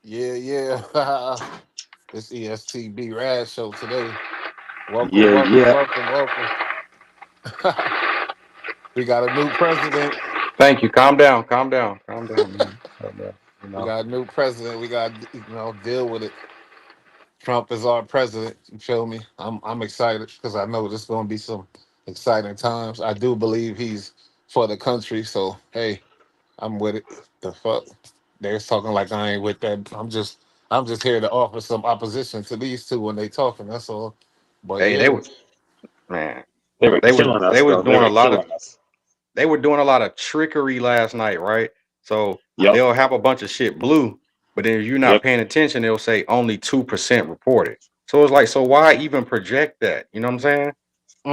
Yeah, yeah. This ESTB Rad show today. Welcome, Yeah, welcome, yeah. welcome, welcome. We got a new president. Thank you. Calm down. Calm down. Calm down, man. Calm down. You We know. got a new president. We got deal with it. Trump is our president. You feel me? I'm excited because I know there's going to be some exciting times. I do believe he's for the country. So hey, I'm with it. The fuck? They're talking like I ain't with that. I'm just here to offer some opposition to these two when they talking. That's all. But Hey, they yeah, were man. They were They was killing they us, was though. They doing a were lot of killing us. they were doing a lot of trickery last night, right? So Yep, they'll have a bunch of shit blue, but then if you're not yep. paying attention, they'll say only 2% reported. So it's like, so why even project that? You know what I'm saying?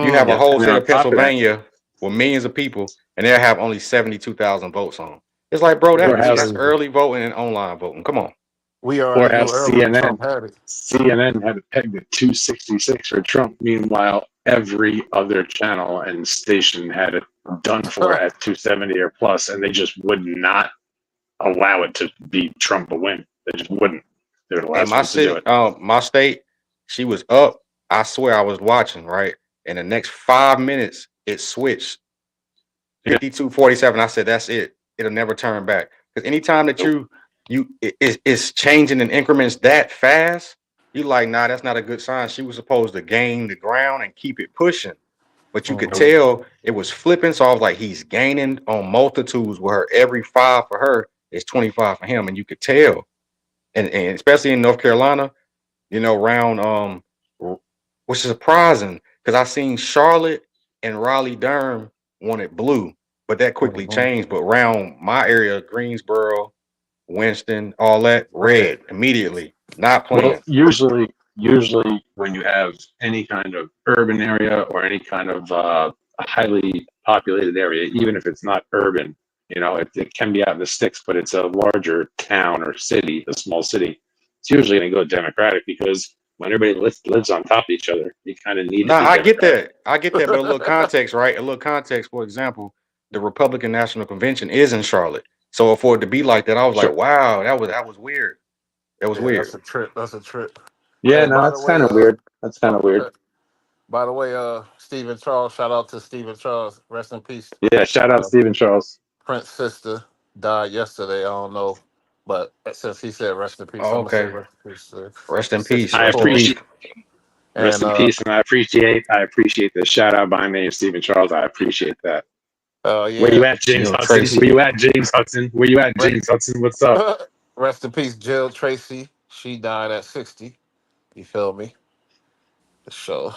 You have a mm, Yep. whole And then state on of top of that, Pennsylvania with millions of people, and they'll have only 72,000 votes on 'em. It's like, bro, yeah, or it's that's have crazy. early voting and online voting. Come on. We or already have knew early CNN. Trump had it. CNN had it pegged at 266 for Trump. Meanwhile, every other channel and station had it done for at 270 or plus, and they just would not allow it to be Trump a win. They just wouldn't. They were the And last ones to do it. my state, she was up. I swear I was watching, right? In the next 5 minutes, it switched Yeah. 52-47. I said, that's it. It'll never turn back. Because anytime that Nope. it's changing in increments that fast, you like, nah, that's not a good sign. She was supposed to gain the ground and keep it pushing. But you could Mhm. Nope. tell it was flipping. So I was like, he's gaining on multitudes where every 5 for her is 25 for him. And you could tell. And especially in North Carolina, round which is surprising because I seen Charlotte and Raleigh Durham wanted blue, but that quickly Mhm. changed. But around my area, Greensboro, Winston, all that red immediately, not Well, playing. usually when you have any kind of urban area or any kind of highly populated area, even if it's not urban, it can be out in the sticks, but it's a larger town or city, a small city. It's usually going to go Democratic because when everybody lives on top of each other, you kind of need to Nah, be I get Democratic. that. I get that, but a little context, right? A little context. For example, the Republican National Convention is in Charlotte. So for it to be like that, I was like, Sure. wow, that was weird. That was Yeah, weird. that's a trip. That's a trip. Yeah, Hey, no, by the that's kind way, of weird. That's kind of weird. Stephen Charles. Shout out to Stephen Charles. Rest in peace. Yeah, shout out Uh, Stephen Charles. Prince's sister died yesterday. I don't know, but since he said rest in peace, Oh, I'm gonna say okay. rest in peace to Rest the in peace. sister I Rest in Tori. peace. appreciate Rest And in peace, and I appreciate the shout out by name, Stephen Charles. I appreciate that. Where yeah, you at, James Jill Hudson? Where Tracy. you at, James Hudson? Where you at, re- James Hudson? What's up? rest in peace, Jill Tracy. She died at 60. You feel me? So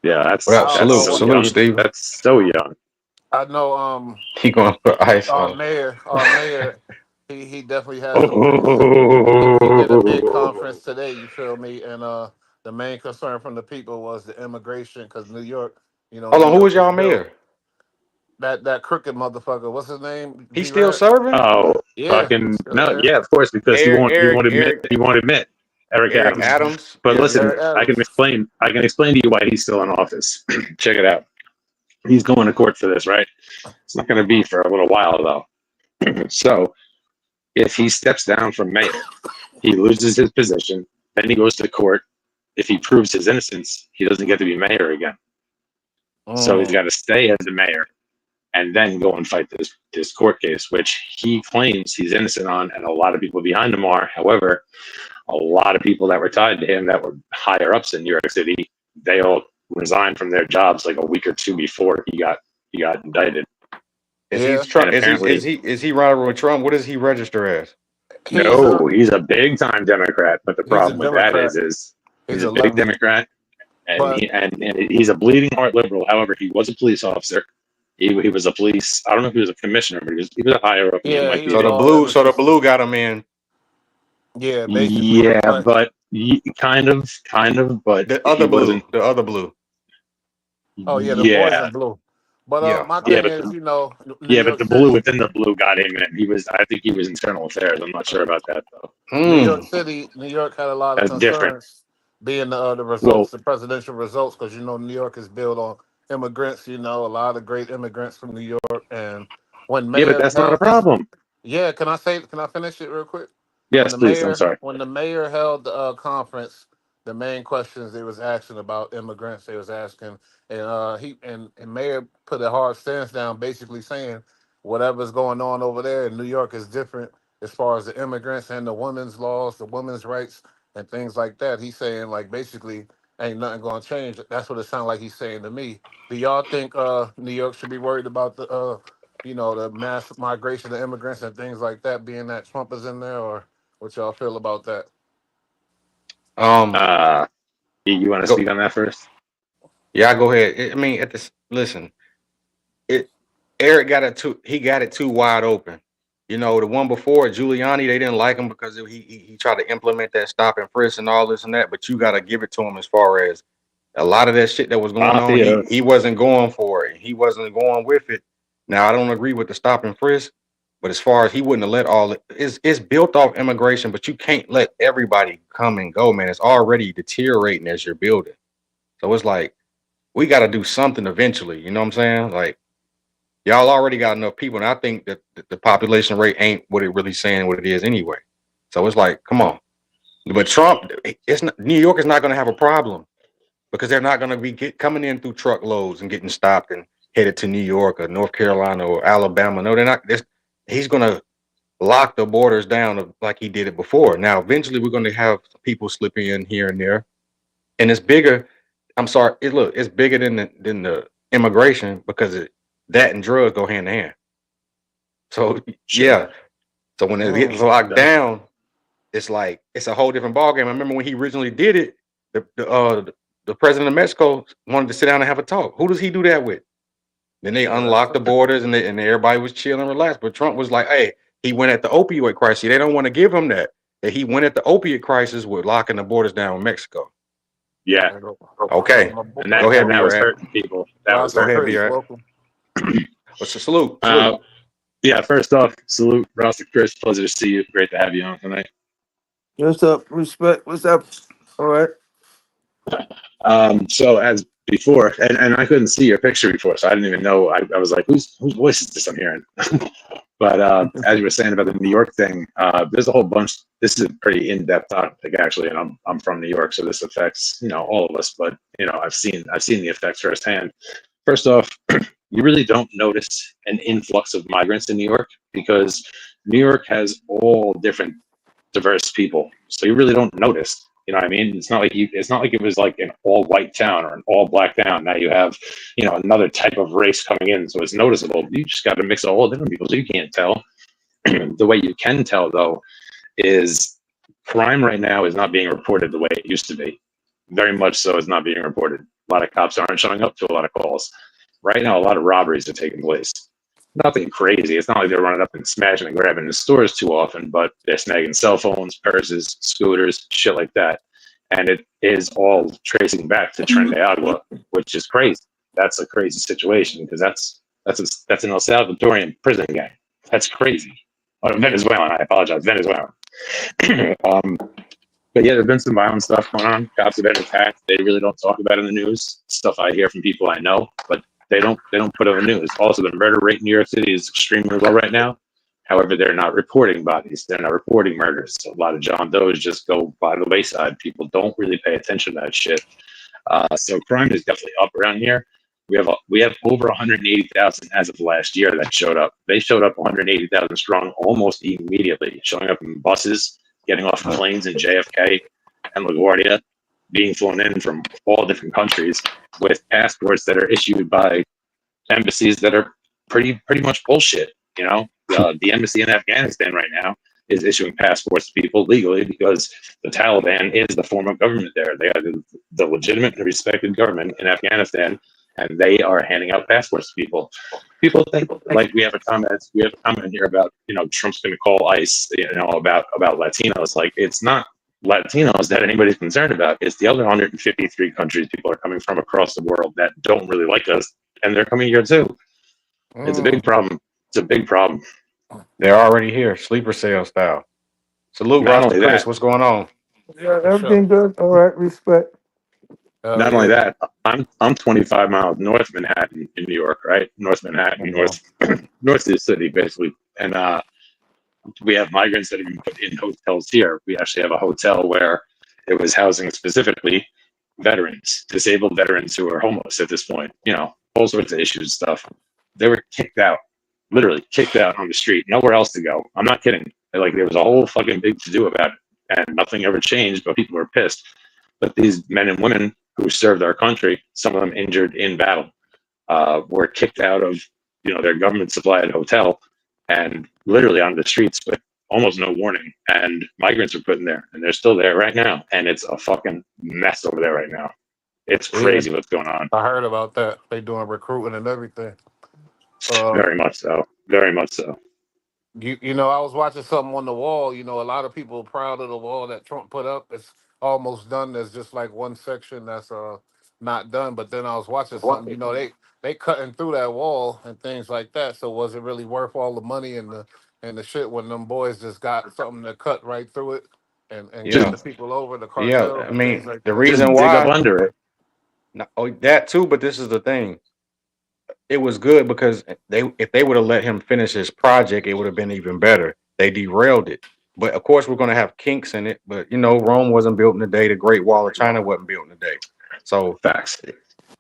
Yeah, What I up? don't that's know Salute. so what Salute, young. Steve. That's so young. I know. He gonna put ice Our on. mayor, our mayor, he definitely has some things to. He did a big Oh, conference today. You feel me? And the main concern from the people was the immigration because New York, Hold New on, who York was is y'all built. mayor? That crooked motherfucker. What's his name? He B still Rad. serving? oh, Yeah, he's fucking still no, there. yeah, of course, because he Eric, won't. He Eric, won't admit. Eric, He won't admit. Eric Eric Adams. Adams. But Yeah, listen, Eric yeah. I can Adams. explain. I can explain to you why he's still in office. Check it out. He's going to court for this, right? It's not going to be for a little while though. So if he steps down from mayor, he loses his position. Then he goes to court. If he proves his innocence, he doesn't get to be mayor again. So he's Mm. got to stay as the mayor and then go and fight this court case, which he claims he's innocent on, and a lot of people behind him are. However, a lot of people that were tied to him that were higher ups in New York City, they all resigned from their jobs like a week or two before he got indicted. Is he Yeah, And Trump? apparently, Is he running with Trump? What does he register as? he's a no, he's a big time Democrat. But the he's a problem with that Democrat. is He's he's a a big left, Democrat, and but and he's a bleeding heart liberal. However, he was a police officer. He was a police. I don't know if he was a commissioner, but he was a higher up in the yeah, he So was the NYPD. all in blue, the so the system. blue got him in. Yeah, basically, Yeah, but but kind of, but The he other blue, wasn't. the other blue. oh yeah, the boys Yeah, in blue. But Yeah. my yeah, thing but is, New yeah, but York the blue City. within the blue got him in. He was. I think he was internal affairs. I'm not sure about that though. New York Hmm. City, New York had a lot of That's different. concerns being the results, Well, the presidential results, because New York is built on immigrants. A lot of great immigrants from New York, and when yeah, but Mayor that's not a passed his, problem. yeah, can I finish it real quick? Yes, please. I'm sorry. when the mayor held the conference, the main questions they was asking about immigrants, they was asking, and and mayor put a hard stance down, basically saying whatever's going on over there in New York is different as far as the immigrants and the women's laws, the women's rights, and things like that. He's saying like basically ain't nothing going to change. That's what it sounded like he's saying to me. Do y'all think New York should be worried about the the mass migration of immigrants and things like that, being that Trump is in there, or what y'all feel about that? Um, You want to go, speak on that first? yeah, go ahead. I mean, at this, listen, it Eric got it too. He got it too wide open. You know, the one before Giuliani, they didn't like him because he tried to implement that stop and frisk and all this and that. But you got to give it to him as far as a lot of that shit that was going on. He wasn't going for it. He wasn't going with it. Now I don't agree with the stop and frisk, but as far as he wouldn't have let all it's built off immigration, but you can't let everybody come and go, man. It's already deteriorating as you're building. So it's like we got to do something eventually. You know what I'm saying? Like y'all already got enough people, and I think that the population rate ain't what it really saying what it is anyway. So it's like, come on. But Trump, it's not, New York is not going to have a problem because they're not going to be coming in through truckloads and getting stopped and headed to New York or North Carolina or Alabama. No, they're not. He's going to lock the borders down like he did it before. Now, eventually, we're going to have people slip in here and there, and it's bigger. I'm sorry, it's bigger than the immigration because that and drugs go hand in hand. So yeah, so when it gets locked down, it's like it's a whole different ballgame. I remember when he originally did it, the president of Mexico wanted to sit down and have a talk. Who does he do that with? Then they unlocked the borders and everybody was chill and relaxed. But Trump was like, hey, he went at the opioid crisis. They don't want to give him that. That he went at the opiate crisis with locking the borders down with Mexico. Yeah. Okay. And that, go ahead, that was hurting people. That was hurting. Welcome. What's the salute? Yeah, first off, salute, Ross and Chris. Pleasure to see you. Great to have you on tonight. What's up? Respect. What's up? All right. So as before, and I couldn't see your picture before, so I didn't even know. I was like, whose voice is this I'm hearing? But as you were saying about the New York thing, there's a whole bunch. This is a pretty in-depth topic actually, and I'm from New York, so this affects all of us. But I've seen the effects firsthand. First off, you really don't notice an influx of migrants in New York because New York has all different diverse people, so you really don't notice. You know what I mean? It's not like it was like an all-white town or an all-black town. Now you have, another type of race coming in, so it's noticeable. You just got to mix all different people, so you can't tell. The way you can tell, though, is crime right now is not being reported the way it used to be. Very much so, it's not being reported. A lot of cops aren't showing up to a lot of calls. Right now, a lot of robberies are taking place. Nothing crazy. It's not like they're running up and smashing and grabbing the stores too often, but they're snagging cell phones, purses, scooters, shit like that. And it is all tracing back to Tren de Agua, which is crazy. That's a crazy situation because that's an El Salvadorian prison gang. That's crazy. Venezuelan. I apologize, Venezuelan. But yeah, there's been some violent stuff going on. Cops have been attacked. They really don't talk about it in the news. Stuff I hear from people I know, but they don't put it on the news. Also, the murder rate in New York City is extremely low right now. However, they're not reporting bodies. They're not reporting murders. So a lot of John Does just go by the wayside. People don't really pay attention to that shit. So crime is definitely up around here. We have over 180,000 as of last year that showed up. They showed up 180,000 strong almost immediately, showing up in buses, getting off planes in JFK and LaGuardia, being flown in from all different countries with passports that are issued by embassies that are pretty much bullshit. The embassy in Afghanistan right now is issuing passports to people legally because the Taliban is the form of government there. They are the legitimate and respected government in Afghanistan, and they are handing out passports to people. People think like we have a comment here about Trump's going to call ICE about Latinos. Like, it's not Latinos that anybody's concerned about. It's the other 153 countries people are coming from across the world that don't really like us, and they're coming here too. It's a big problem. It's a big problem. They're already here, sleeper cell style. Salute, Ross and Chris. What's going on? Yeah, everything good. All right, respect. Not only that, I'm 25 miles north Manhattan in New York, right? North Manhattan, north of the city, basically. And We have migrants that have been put in hotels here. We actually have a hotel where it was housing specifically veterans, disabled veterans who are homeless at this point, all sorts of issues and stuff. They were kicked out, literally kicked out on the street, nowhere else to go. I'm not kidding. Like, there was a whole fucking big to do about it, and nothing ever changed, but people were pissed. But these men and women who served our country, some of them injured in battle, were kicked out of their government supplied hotel and literally on the streets with almost no warning. And migrants are put in there, and they're still there right now. And it's a fucking mess over there right now. It's crazy what's going on. I heard about that. They doing recruiting and everything. Very much so. Very much so. I was watching something on the wall. A lot of people are proud of the wall that Trump put up. It's almost done. There's just like one section that's not done. But then I was watching something. They cutting through that wall and things like that. So was it really worth all the money and the shit when them boys just got something to cut right through it and get the people over the cartel? Yeah, I and mean, things like the that? reason Just dig up why, under it. that too, but this is the thing. It was good because if they would have let him finish his project, it would have been even better. They derailed it. But of course, we're going to have kinks in it. But Rome wasn't built in a day. The Great Wall of China wasn't built in a day. So Facts.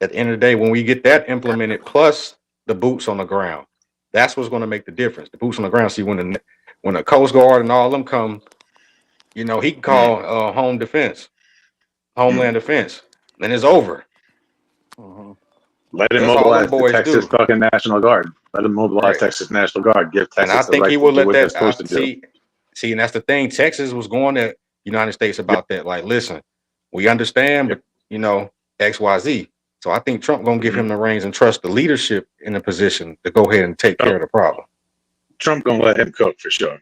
at the end of the day, when we get that implemented, plus the boots on the ground, that's what's going to make the difference. The boots on the ground. See, when the Coast Guard and all of them come, he can call home defense, homeland defense, and it's over. Mhm. Let him That's all mobilize them the boys Texas do. fucking National Guard. Let him mobilize Right. Texas National Guard. Give And I Texas the think right he to will do let what they're that. supposed to do. See, and that's the thing. Texas was going to United States about that. Like, listen, we understand, but XYZ. So I think Trump gonna give him the reins and trust the leadership in the position to go ahead and take care of the problem. Trump gonna let him cook for sure.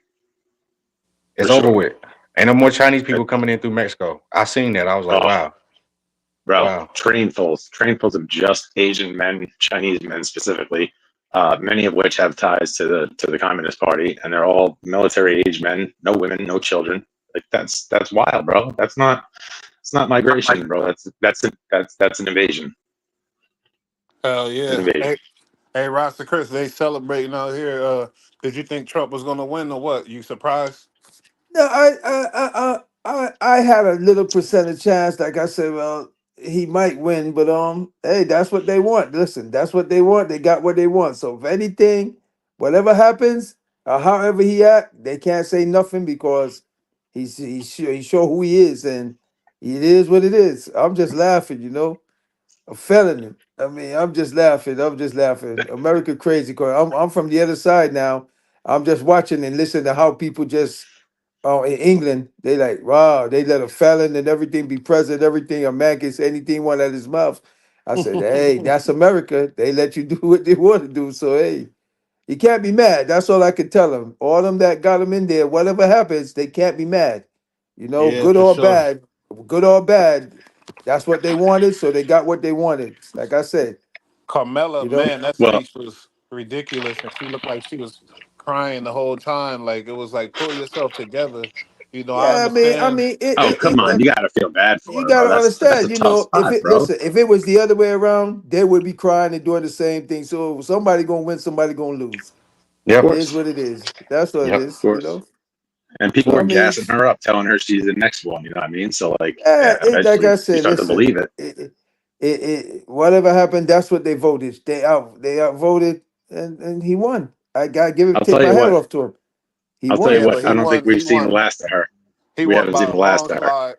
It's For over sure. with. Ain't no more Chinese people coming in through Mexico. I seen that. I was like, wow. Bro, Wow. trainfuls of just Asian men, Chinese men specifically, many of which have ties to the Communist Party, and they're all military age men, no women, no children. Like, that's wild, bro. It's not migration, bro. That's an invasion. Hell yeah. An invasion. Hey, Rasta Chris, they celebrating out here. Did you think Trump was gonna win or what? You surprised? No, I had a little percentage chance. Like I said, well, he might win, but hey, that's what they want. Listen, that's what they want. They got what they want. So if anything, whatever happens, or however he act, they can't say nothing because he show who he is, and it is what it is. I'm just laughing, a felony. I mean, I'm just laughing. America crazy. Cause I'm from the other side now. I'm just watching and listening to how people just in England, they like, wow, they let a felon and everything be president, everything, a man can say anything one out of his mouth. I said, hey, that's America. They let you do what they want to do. So hey, you can't be mad. That's all I can tell them. All them that got them in there, whatever happens, they can't be mad. Yeah, Good for or sure. bad, good or bad. That's what they wanted, so they got what they wanted. Like I said, Carmela, you know. man, that Well, speech was ridiculous, and she looked like she was crying the whole time. Like it was like, pull yourself together. I Yeah, I understand. mean, oh, come on, it you gotta feel bad for you her, bro. gotta That's a understand, tough if spot, it bro. listen, if it was the other way around, they would be crying and doing the same thing. So somebody gonna win, somebody gonna lose. Of Yep. It is course, what it is. That's what it Yep. of is, course. And people So I were mean, gassing her up, telling her she's the next one. You know what I mean? So, like, yeah, yeah, like eventually I you said, start to listen, believe it. whatever happened, that's what they voted. They outvoted, and he won. I gotta I'll take tell my you hat what. off to him. He I'll tell you Yeah, won. what. but I he don't think won. we've He seen the won. last of her. He We won haven't by seen a the last long of her. slide.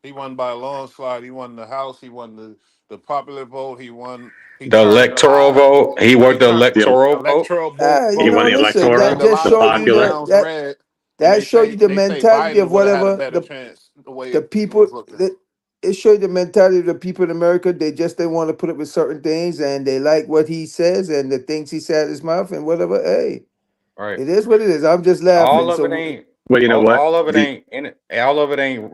He won by a long slide. He won the House. He won the popular vote. He won. He The turned a electoral lot. vote. He He worked the turned The, electoral vote. electoral he vote. won the Listen, He electoral, that turned a just lot the of show you people popular. that down that red, and that show you the they say mentality Biden of would have had a whatever better chance the way the it people was looking. that it showed the mentality of the people in America. They just didn't want to put up with certain things, and they like what he says and the things he said in his mouth and whatever. Hey, Right. it is what it is. I'm just laughing. All of it So ain't. Well, you know what? All of it ain't in it. All of it ain't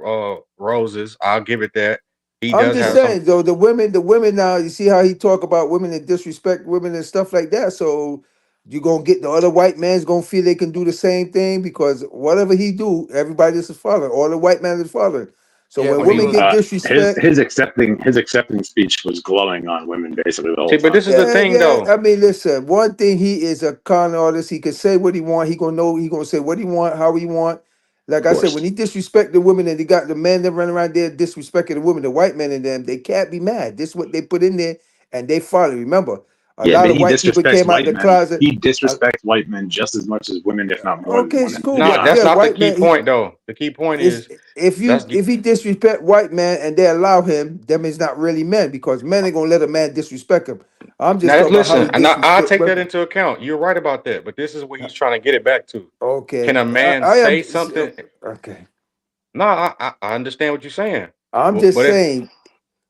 roses. I'll give it that. He I'm does just have some. saying, though, the women now, you see how he talk about women and disrespect women and stuff like that. So you gonna get the other white man's gonna feel they can do the same thing because whatever he do, everybody is following. All the white man is following. So Yeah, when when he women was get his disrespect, his accepting speech was glowing on women basically the whole See, but time. this is the thing, yeah. though. I mean, listen. One thing, he is a con artist. He can say what he want. He gonna know. He gonna say what he want, how he want. Like Of I said, course. when he disrespect the women, and they got the men that run around there disrespecting the women, the white men in them, they can't be mad. This is what they put in there, and they follow. Remember, a Yeah, lot but of he white people disrespects came out white the men. closet. He disrespects white men just as much as women, if not more than Okay, it's women. To cool, be No, but that's yeah, honest. not the white key man. He point, though. The key point is, is if he disrespect white man and they allow him, them is not really men, because men ain't gonna let a man disrespect him. I'm just now. talking about how he Listen, and I'll disrespect take that women. into account. You're right about that, but this is what he's trying to get it back to. Can Okay, a man I am say something? okay. No, I understand what you're saying, I'm just but if saying,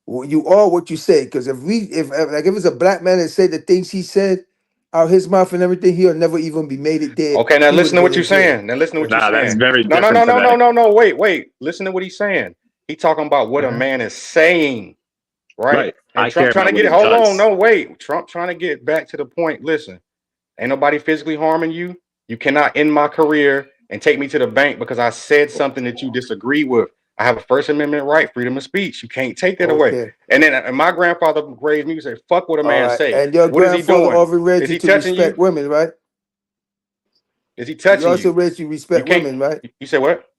you are what you say. Because if it's a black man that said the things he said out his mouth and everything, he'll never even be made it there. okay, now He would listen have to been what you're in jail. saying. Now listen to what you're Nah, that's saying. very No, no, different no, no, today. no, no, no. Wait. Listen to what he's saying. He talking about what a Mhm. man is saying, right? Right. And I care Trump trying to about what get it. he Hold on, does. no, wait. Trump trying to get back to the point. Listen, ain't nobody physically harming you. You cannot end my career and take me to the bank because I said something that you disagree with. I have a First Amendment right, freedom of speech. You can't take that away. Okay, And then my grandfather raised me to say, "Fuck what a all man right. say." And your What is he grandfather doing? already raised Is you he to touching respect you? women, right? Is he He touching also you? raised you to You respect can't. women, right? You say what?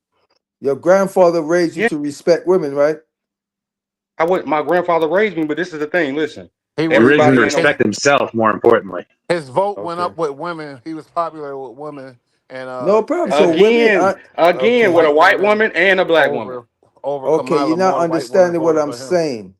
Your grandfather raised you Yeah, to respect women, right? I would. My grandfather raised me, but this is the thing. Listen, he He was raised him to everybody ain't no. his respect himself, more importantly. his vote went Okay, up with women. He was popular with women, no problem. So and women, Again, with okay, a white white women woman and a black woman. over okay. You're Kamala. not More white women understanding what voted I'm for him. saying.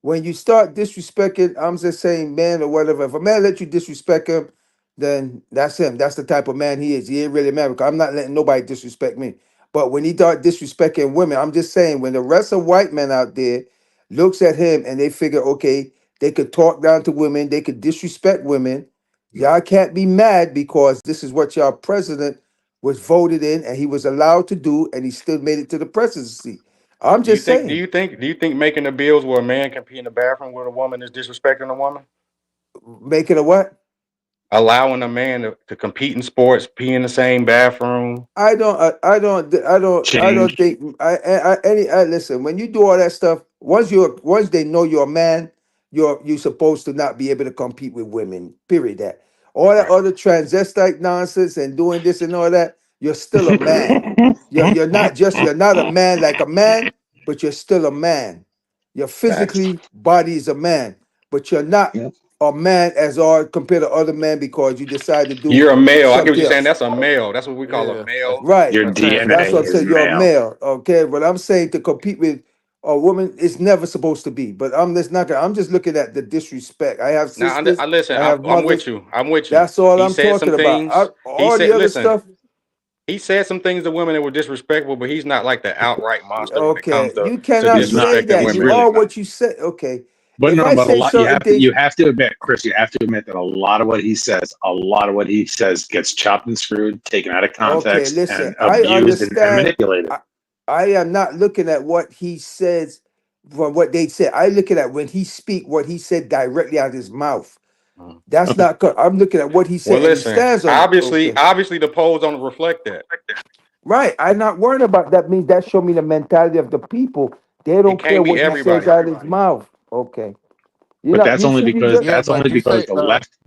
When you start disrespecting, I'm just saying man or whatever. If a man let you disrespect him, then that's him. That's the type of man he is. He ain't really married. I'm not letting nobody disrespect me. But when he start disrespecting women, I'm just saying when the rest of white men out there looks at him and they figure, okay, they could talk down to women, they could disrespect women. Y'all can't be mad because this is what y'all president was voted in and he was allowed to do, and he still made it to the presidency. I'm Do you just think? Do saying, you think? Do you think making the bills where a man can pee in the bathroom with a woman is disrespecting a woman? make it a what? Allowing a man to compete in sports, pee in the same bathroom. I don't Change. think listen, when you do all that stuff, once they know you're a man, you're supposed to not be able to compete with women. Period. That all that Right. other transvestite nonsense and doing this and all that, you're still a man. You're not a man like a man, but you're still a man. Your Facts. physically body is a man, but you're not Yep. a man as all compared to other men because you decide to do You're a male. I get what something you're saying. else. That's a male. That's what we call a Yeah, male. Right. Your a That's what I'm DNA is saying. transvestite. You're a male. male, okay? But I'm saying to compete with a woman, it's never supposed to be. But I'm just not gonna. I'm just looking at the disrespect. I have Now, sisters. I listen. I have I'm with mothers. you. I'm with you. That's all He I'm said some talking about. things. He All the said, other listen. stuff. He said some things to women that were disrespectful, but he's not like the outright monster when it comes Okay, you to cannot He's not. say disrespecting that. He's women. You really are not. what you say. Okay, But if no, I but a say lot certain things, you have to admit, Chris, you have to admit that a lot of what he says, gets chopped and screwed, taken out of okay, context, listen, and I abused and understand. manipulated. I am not looking at what he says from what they said. I looking at when he speak what he said directly out of his mouth. Mhm. That's Okay. not. I'm looking at what he Well, said, and he listen. stands on it. Obviously, Okay, obviously, the polls don't reflect that. right. I'm not worried about that. Means that show me the mentality of the people. They It don't care can't be what he says everybody. out of his mouth. Okay, you But know. that's You only see, you because just Yeah, but you say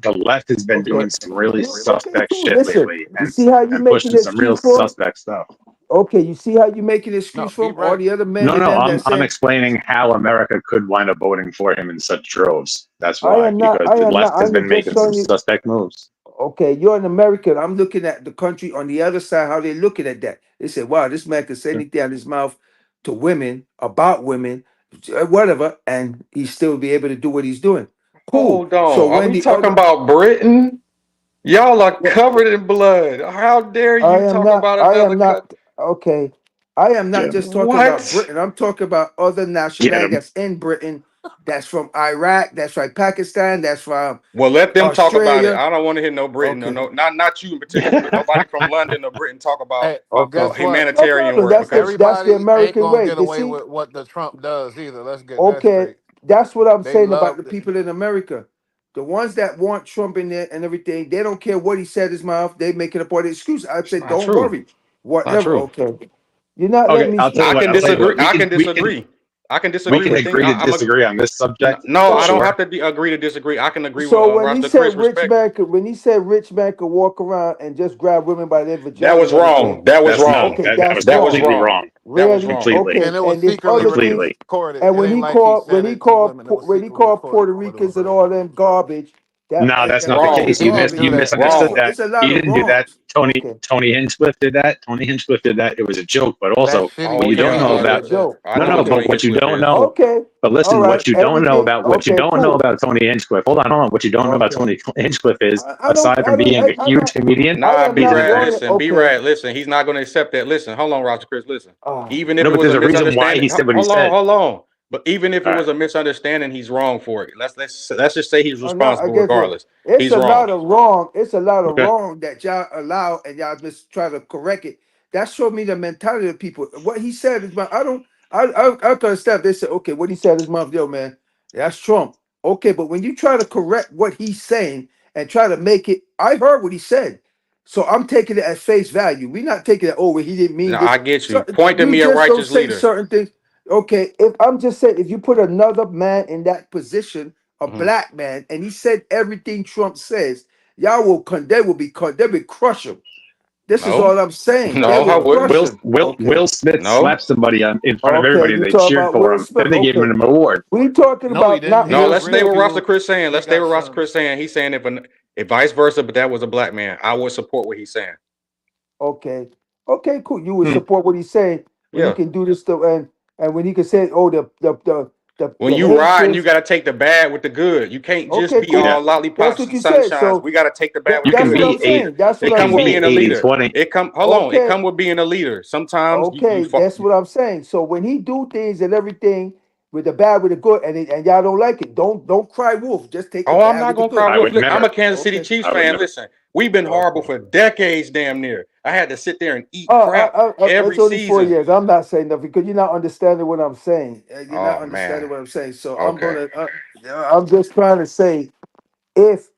the left has been okay. doing some really Okay, suspect cool. shit Listen, lately you see how you and making pushing an some real excuse for him? suspect stuff. Okay, you see how you making an no, excuse for he him? All right. the other men No, and no, them that I'm saying, explaining how America could wind up voting for him in such droves. That's why, because I the am not. left has I'm been just making some showing you. suspect moves. Okay, you're an American. I'm looking at the country on the other side, how they're looking at that. They say, wow, this man can say anything out of his mouth to women, about women, whatever, and he still be able to do what he's doing. Cool. Hold So on. Are when we the talking other, about Britain? Y'all are covered in blood. How dare you talk about I another am country? not, okay, I am Get not him. just talking about What? Britain. I'm talking about other Get nationalities him. that's in Britain, that's from Iraq, that's from Pakistan, that's from Well, let them talk about it. Australia. I don't want to hear no Britain or Okay, no, not you in particular, but nobody from London or Britain talk about Hey, but guess what? no humanitarian problem. work. Okay. That's the Everybody ain't American gonna way. get You away see? with what the Trump does either. Let's get that Okay, straight. that's what I'm They saying about the love. people in America. The ones that want Trump in there and everything, they don't care what he said his mouth. They making up all the excuse. I It's said, not don't true. worry. Not Whatever. true. Okay. You're not letting Okay, me I'll tell you I what. can I'll tell you disagree. what. I can disagree. I can We disagree can with things. agree to I'm a, disagree on this subject no, for I don't sure. have to agree to disagree. I can agree with So when he Rasta said Chris rich respectfully. man could, when he said rich man could walk around and just grab women by their That vagina was and everything, wrong. That was That's no. wrong. okay, That that's was That was wrong. completely wrong. wrong. That was Really? wrong. Completely. Okay. And it was And there's secretly other things. Completely. recorded. And It ain't like he said it to women. It was when he secretly called recorded Puerto when it Ricans was and all them garbage, No, that's not the all the Wrong. case. he didn't garbage. do You that. misunderstood Wrong. that. It's a lot He of didn't do that. wrongs. Okay. Tony Hinchcliffe did that. Tony Hinchcliffe did that. It was a joke. But That also, shitty what Oh you yeah, don't know Okay, about did that. Joe. I no, know no, what Okay. but Tony what you Hinchcliffe don't is. know. Okay. But All listen, right. what you don't know Everything. about Okay, cool. Tony Hinchcliffe. Hold on. What you don't know about Okay. Tony Hinchcliffe is, I don't. aside from being a I'm huge not. comedian, I Nah, am B he's a not Rad, villain. going. listen, B Okay. Rad, listen. He's not going to accept that. Listen, hold on, Rasta Chris, listen. Ah. Even if No, it but was there's a a reason why he misunderstanding, said what he hold on, said. hold on. But even if it All was right. a misunderstanding, he's wrong for it. Let's just say he's Oh no, I responsible guess what regardless. it's He's a wrong. lot of wrong. It's a lot of Okay. wrong that y'all allow and y'all just try to correct it. That showed me the mentality of people. What he said is, I don't. I understand. They said, okay, what he said is, my yo, man, that's Trump. Okay, but when you try to correct what he's saying and try to make it, I heard what he said, so I'm taking it at face value. We're not taking it. Oh, well, he didn't mean Now, this. I get So you. Point to you me a just don't righteous say leader. certain things. Okay, if I'm just saying, if you put another man in that position, a Mhm. black man, and he said everything Trump says, y'all will they will they will crush him. This is No, all I'm saying. They no, I will wouldn't. crush him. Okay. Will Smith No, slapped somebody in front of Okay, everybody. you They talking cheered about for Will him. Smith? Then they gave him Okay. an award. We talking No, he about didn't. not He no. Will got Let's stay real with Smith. Rasta people. Chris saying. He Let's stay got with Rasta some. Chris saying. He's saying if vice versa, but that was a black man, I would support what he's saying. Okay. Okay, cool. You would Hmm. support what he's saying when he Yeah. can do this stuff and when he can say, oh, When the you riding, you haters. got to take the bad with the good. You can't just Okay, be Yeah. all cool. That's lollipops what and you said. sunshines. So We got to take the bad with You the that's can what good. I'm be eight. saying. That's what It It I'm come can with be being saying. a 80 leader. 20. It come. Hold on. It Okay. come with being a leader. Sometimes you Okay, that's what I'm saying. So when he do things and everything with the bad with the good, and y'all don't like it, don't cry wolf. Just take the Oh, I'm bad not with the gonna cry good. I wolf. would Look, I'm a never. Kansas City Okay, Chiefs I would fan. never. Listen, we've been horrible okay. for decades, damn near. I had to sit there and eat crap every It's only 4 season. years. I'm not saying nothing because you're not understanding what I'm saying. You're not Oh understanding man. what I'm saying. So Okay. I'm just trying to say if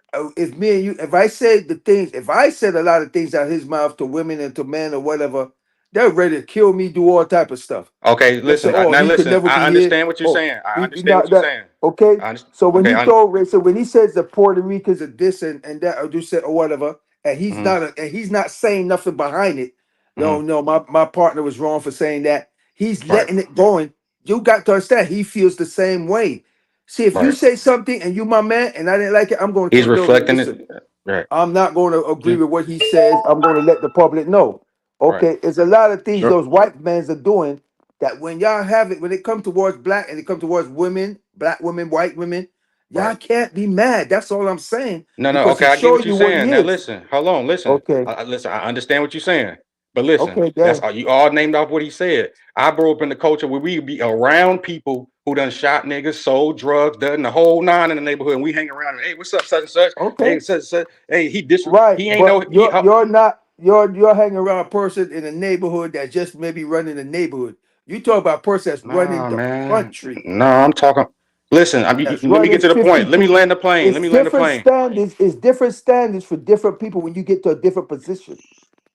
me and you, if I said the things, if I said a lot of things out his mouth to women and to men or whatever, they're ready to kill me, do all type of stuff. Okay. They say, Listen. "Oh, Now he could listen. never I be here." understand what you're Oh, saying. I he understand not what you're that. saying. Okay. I understand. So when Okay. he throw, so when he says the Puerto Ricans are this and that or do say or whatever, and Mhm, he's not saying nothing behind it. No, mhm. no, my partner was wrong for saying that. He's Right. letting it going. You got to understand. He feels the same way. See, if you Right. say something and you my man and I didn't like it, I'm going to He's tell no, reflecting listen. it. Right. I'm not going to agree Yeah. with what he says. I'm going to let the public know. Right. Okay, it's a lot of things Sure. those white men are doing that when y'all have it, when it comes towards black and it comes towards women, black women, white women, y'all Right. can't be mad. That's all I'm saying No, no. because Okay. he's I get what showing you're you what he saying. Now is. listen. Hold on. Listen. Okay, Listen. I understand what you're saying. But listen, okay, that's then. all you all named off what he said. I grew up in the culture where we be around people who done shot niggas, sold drugs, done the whole nine in the neighborhood, and we hang around. And, hey, what's up, such and such? Okay, Hey, such and such. Hey, right. he ain't But no he. you're not you're hanging around a person in a neighborhood that just maybe running the neighborhood. You talk about a person that's running Nah, the man. country. No, I'm talking. Listen, That's let me get running to the point. Let me 52. land the plane. Let It's me land the different plane. standards. It's different standards for different people when you get to a different position.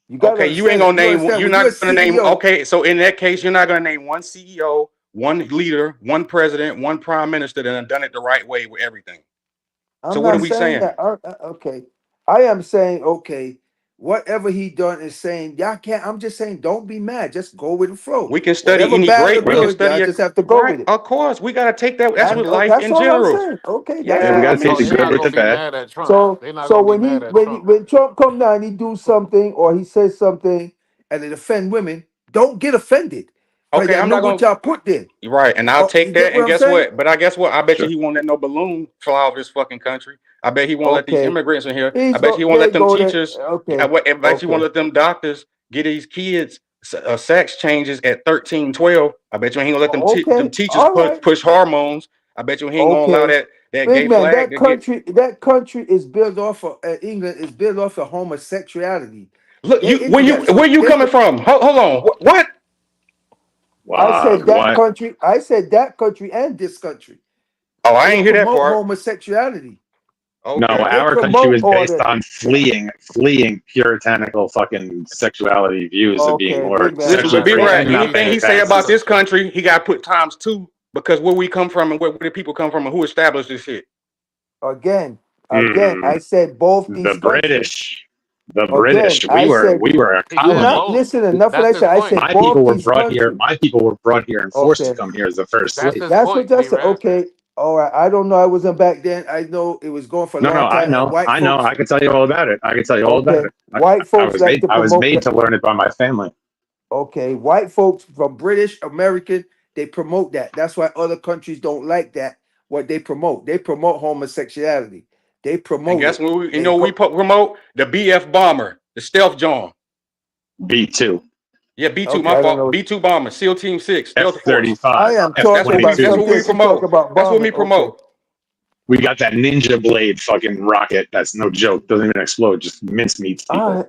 You got to Okay, you ain't understand gonna that. You name. understand You're when you're a not gonna name. CEO. Okay, so in that case, you're not gonna name one CEO, one leader, one president, one prime minister that have done it the right way with everything. So I'm what are not we saying saying? that. Okay, I am saying okay. Whatever he done is saying y'all can't. I'm just saying don't be mad. Just go with the flow. We can study Whatever any bad or great. We can Well, good, y'all study a just have to go right. with it. Of course, we gotta take that. That's with life That's in all I'm general. saying. Okay, that's yeah, we all Yeah, got I to I'm take So the mean, they're saying. good not with gonna the be bad. mad at Trump. So They're not so gonna be when mad at Trump. Trump come down, he do something or he says something and it offend women. Don't get offended, cause okay, y'all I'm know not what gonna. y'all put there. Right, and I'll Oh, you take get that. what And I'm guess saying? what? But I guess what? I bet you Sure. he won't let no balloon fly off this fucking country. I bet he won't let these Okay, immigrants in here. I he's bet you go he won't there. let them Go there. teachers. Okay, I bet you won't okay. let them doctors get these kids sex changes at 13, 12. I bet you he ain't gonna let them Okay, teachers all right, push hormones. I bet you he ain't gonna allow okay. that Big gay man, flag to get. that country is built off of England is built off of homosexuality. Look, They you into that. where So you they coming could. from? Hold on. What? I said that What? country. I said that country and this country. Oh, I They ain't hear that promote part. homosexuality. Okay. No, our country was promote based order. on fleeing puritanical fucking sexuality views and being Okay, more big man. Listen, sexually but Big B man. Rad, free, not anything paying he say about taxes. this country, he got put times 2 because where we come from and where the people come from and who established this shit. Again, Mm, I said both these the countries. British, the Again, British, I said we were a He said enough. colony. both. Listen, enough of That's that his shit. I point. said My both people were these brought here. countries. My people were brought here and forced to Okay, come here as the first That's slave. his that's what point, that's B-Rad. okay. All right, I don't know. I wasn't back then. I know it was going for a No, long I time. And know, white I know. folks, I can tell you all about it. I can tell you all about okay, it. white folks like to I was promote made that. to learn it by my family. Okay, white folks from British American, they promote that. That's why other countries don't like that. What they promote homosexuality. They And promote guess it. what? You They know what we go. promote? The BF bomber, the stealth John. B2, Yeah, B2, Okay, my I don't fault. know. B2 bomber, SEAL Team 6, F Delta Force. 35, I am F That's talking what we. about That's what 22. we something. You talk promote. about That's what bombing. we promote. We got that Ninja Blade fucking rocket. That's no joke. Doesn't even explode. Just mincemeats All people. right.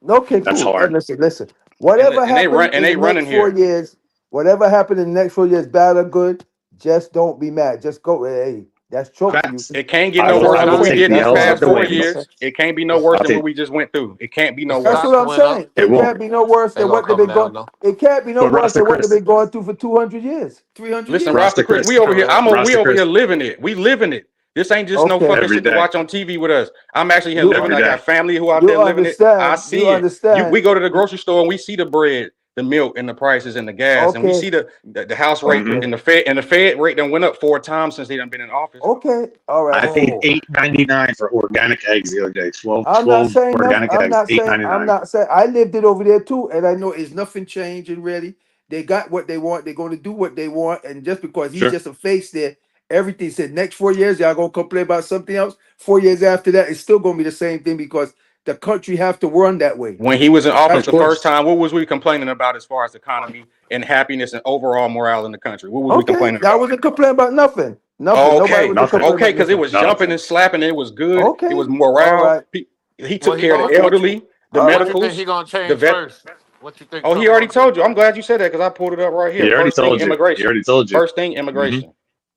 Okay, That's cool. hard. Listen. Whatever And they run happened and in they the running next 4 here. years, whatever happened in the next 4 years, bad or good, just don't be mad. Just go. Hey, that's choke for you. Facts. It can't get I no That's will, all worse I I'm than will what we saying. take did the these That's L's all I'm with past the four saying. wins. years. It can't be no The worse I'll than what take, we just went through. It can't be the no That's worse. stocks what I'm went up. saying. it It won't. can't be no worse They than gonna what they've come been down going. though. It can't be no But worse Rasta than what they've Chris, been going through for 200 years, 300 Listen, years. Rasta Rasta Chris, Chris, we over here. Correct. We Rasta over here Chris, living it. We living it. This ain't just no Okay. fucking every shit to day, watch on TV with us. I'm actually here You living. every I day. got family who out you there living it. I understand. You see it. We understand. go to the grocery store and we see the bread, the milk, and the prices and the gas, and we Okay. see the house rate hmm Okay. and the Fed rate done went up 4 times since they done been in office. Okay. All right. I paid Oh, $8.99 for organic eggs the other day. 12, I'm not 12 saying nothing. organic eggs, I'm $8.99. not saying I lived it over there too, and I know it's nothing changing really. They got what they want. They're going to do what they want, and just because he's Sure. just a face there, everything said next 4 years y'all gonna complain about something else. 4 years after that, it's still gonna be the same thing because the country have to run that way. when he was in office Of the first course. time, what was we complaining about as far as economy and happiness and overall morale in the country? What was we Okay, complaining y'all about? wasn't complaining about nothing. Nothing. Nobody Okay, was Nothing. complaining okay, about because it nothing. was Nothing. jumping and slapping. And it was good. It Okay. was All morale. right. He What took he care of gonna the what you elderly, the All right. what you think medicals, he gonna the change vet. first? What you think Oh, he Trump already gonna do told you. I'm first? glad you said that because I pulled it up right He here. already First thing, told you. He immigration. already told you. First thing, hmm immigration.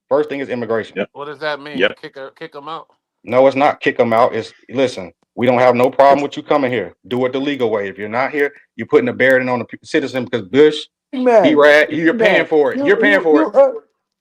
First thing is immigration. Yep. What does that mean? Yep. Kick him out? No, it's not kick them out. It's listen. We don't have no problem with you coming here. Do it the legal way. If you're not here, you're putting a burden on the citizen because Bush, Man, B-Rad, you're paying man, for it. You're paying for it.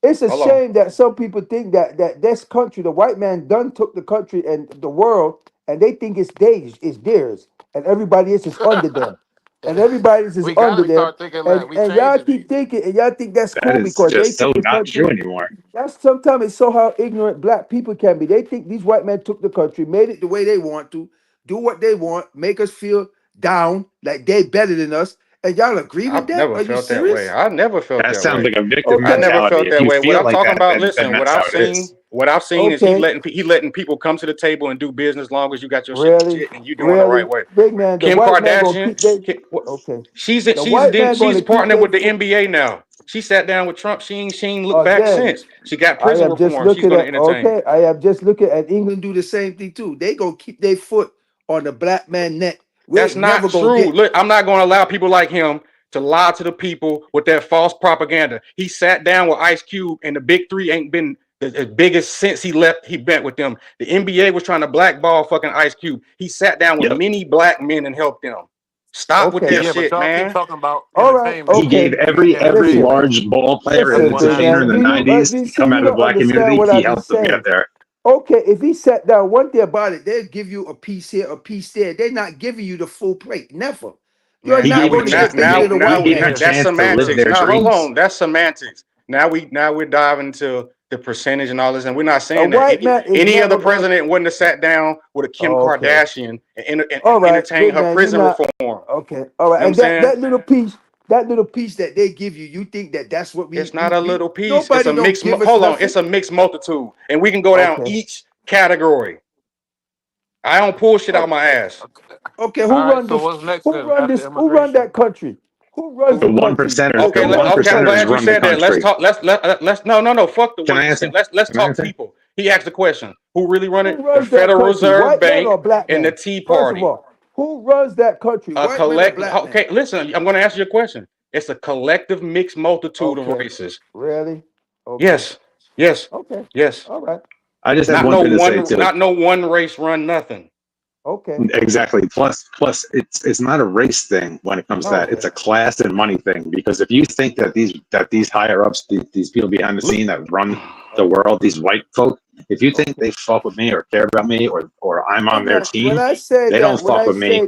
it's a Hold on. shame that some people think that this country, the white man done took the country and the world, and they think it's theirs, and everybody else is under them, and everybody else is We under gotta them, start thinking like we and y'all changing keep it. thinking, and y'all think that's That cool is because they just so took the not country. true anymore. That's sometimes it's so how ignorant black people can be. They think these white men took the country, made it the way they want to, do what they want, make us feel down, like they better than us. And y'all agree with I've that? never Are you felt that way. serious? I never felt That that sounds way. like a victim I Okay, never mentality. felt If that you way. What feel I'm like talking that, about, then listen, that's how it is. what I've seen is okay, he letting people come to the table and do business as long as you got your shit really, legit and you doing the right really, way. big man. The Kim white man gonna Kardashian, keep they. what, Okay, she's the white man she's gonna keep partnered they with the foot. NBA now. She sat down with Trump. She ain't looked back Again, since. She got I prison am just reform. She's looking going to at. entertain. Okay, I am just looking at England do the same thing too. They gonna keep their foot on the black man neck. We That's ain't never not gonna true. get. Look, I'm not going to allow people like him to lie to the people with that false propaganda. He sat down with Ice Cube, and the big three ain't been the biggest since he left. He bet with them. The NBA was trying to blackball fucking Ice Cube. He sat down with Yep. many black men and helped them. Stop with Okay, that Yeah, but shit, y'all keep man. talking about all right, entertainment He gave okay. and every Listen, entertainment. large ball player and That's listen, one big entertainer man. in thing. the Do you 90s you to see? come You out of the don't black understand community. what He I be helped them saying. get there. Okay, if he sat down one thing about it, they'll give you a piece here, a piece there. They're not giving you the full plate. Never. You're Man, He now not gave we him a going to now chance get to the now hit of make. the now He white gave him a man. that's chance to live semantics. their Now hold dreams. on, that's semantics. Now we're diving into the percentage and all this, and we're not A saying that white man is any other never going. president wouldn't have sat down with a Kim Okay. Kardashian and All right, entertained big her man. You're prison not. reform. You know Okay. All right. what I'm And that saying? that little piece that they give you, you think that that's what It's not a we little piece. It's nobody a don't mixed. give us Hold on, nothing. it's a mixed multitude, and we can go down Okay. each category. I don't pull shit out Okay. my ass. Okay. All Who right, run so this? what's next Who then run after this? Who run immigration? that country? Who runs The the one country? percenters, Okay, the Who one runs the I'm percenters glad country? you run the said that. country. Let's no, fuck the Can I 1%. answer? Let's Can I talk answer? people. He asked the question: who really run Who it? The runs that Federal country? Reserve White man Bank or black and the man? Tea First of Party. all, who runs that country? A White man or collect. black man? Okay, listen. I'm going to answer your question. It's a collective mixed multitude of Okay. races. Really? Okay. Yes, yes, Okay. yes. All right. I just have Not one no thing to say one, too. not no one race run nothing. Okay. Exactly. Plus, it's not a race thing when it comes to that. Okay. It's a class and money thing. Because if you think that these higher ups, these people behind the scene that run the world, these white folk, if you think they fuck with me or care about me or I'm on their team, When I say they that, don't fuck with me.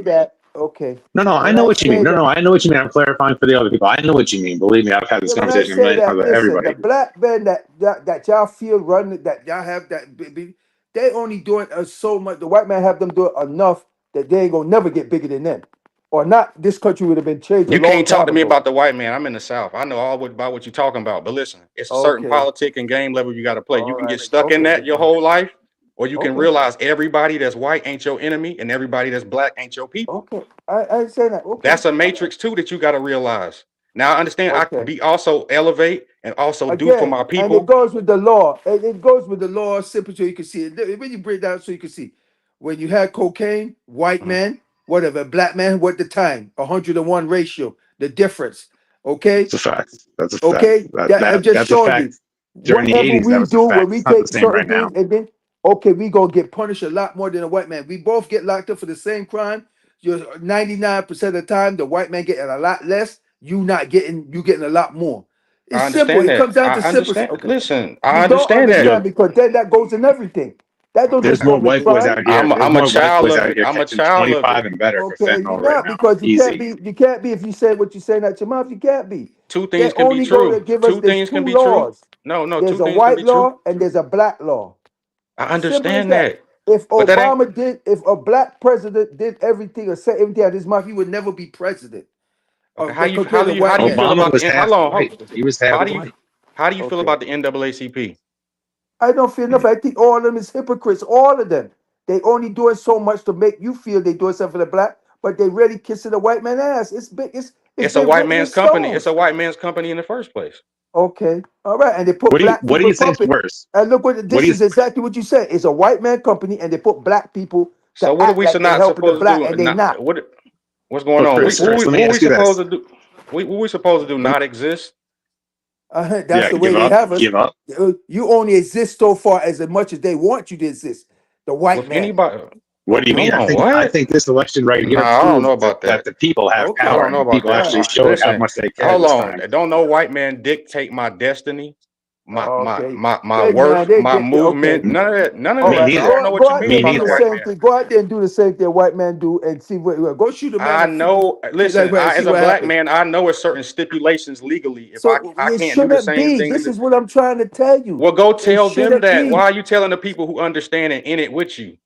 okay. No, I When know I what you mean. say No, that, I know what you mean. I'm clarifying for the other people. I know what you mean. Believe me, I've had this yeah, when I conversation a say million that, times with listen, the everybody. black men that y'all feel running, that y'all have they only doing so much. The white man have them do it enough that they ain't gonna never get bigger than them, or not. This country would have been changed a You long can't talk time to me ago. about the white man. I'm in the South. I know about what you're talking about. But listen, it's a certain Okay. politic and game level you got to play. You All can right. get stuck in Okay. that your whole life, or you can Okay. realize everybody that's white ain't your enemy and everybody that's black ain't your people. Okay. I say that. Okay. That's a matrix too that you got to realize. Now I understand I Okay. can be also elevate and also do for Again, my and it people. goes with the law. It goes with the law, simple so you can see it. When you break down so you can see. When you had cocaine, white Mhm. man, whatever, black man, what the time? 101 ratio, the difference. Okay? It's a fact. That's a fact. Okay? That I'm just That's a showing you. fact. During the Whatever 80s, that we was a do when fact. we It's not the take same certain right now. things, and then okay, we gonna get punished a lot more than a white man. We both get locked up for the same crime. You're 99% of the time, the white man getting a lot less, you getting a lot more. I It's simple. understand It that. comes down I to simple. understand. Okay. Listen, I You don't understand that. Yo, understand because then that goes in everything. That don't there's just more come with white boys crime. out here. There's I'm a more white child boys of out it. here I'm a catching child of 25 it. and better for Okay, you're fentanyl right not now. because Easy. you can't be if you say what you saying out your mouth, you can't be. Two They things can be only go to true. give us Two there's things can two be true. laws. No, There's two a things can white be true. law and there's a black law. I Simple as understand that. that. If But that ain't if a black president did everything or said everything out of his mouth, he would never be president. okay. That compared to white How do you man. feel Obama about was the how half long? white. He was half How do you white. feel Okay. about the NAACP? I don't feel enough. I think all of them is hypocrites. All of them. They only doing so much to make you feel they doing something for the black, but they really kissing the white man ass. It's big. It's It's a been white written in man's company. stone. It's a white man's company in the first place. Okay. All right. And they put black What do people you think's puppet. worse? And look what What this do you is exactly what you said. It's a white man company, and they put black people So to what are act we like they're not helping the supposed to black, do? and they not. What's going But on? Chris, let What me we ask you supposed this. to do? What we supposed to do? Let me- Not exist? That's yeah, the way give they up, have us. give up. You only exist so far as much as they want you to exist. The white With man. anybody? What do you mean? Hold on, I what? think this election right Nah, here I don't know proved about that that. the people have Okay. I power don't know and the about people that. actually Right. showed how Listen, much they care hold this on. time. Don't no white man dictate my destiny, Okay. my Hey man, worth, they my did okay. movement. None of that. None of All Me that. right, So I neither. don't know go what you out mean there Me and about do no the neither. white same man. thing. Go out there and do the same thing white man do and see what go shoot a man I and see know. Listen, see as a what black happens. man, I know it's certain stipulations legally. If So I it can't do the shouldn't same be. thing, This is what I'm trying to tell you. well, go It tell them shouldn't that. Why be. are you telling the people who understand and in it with you?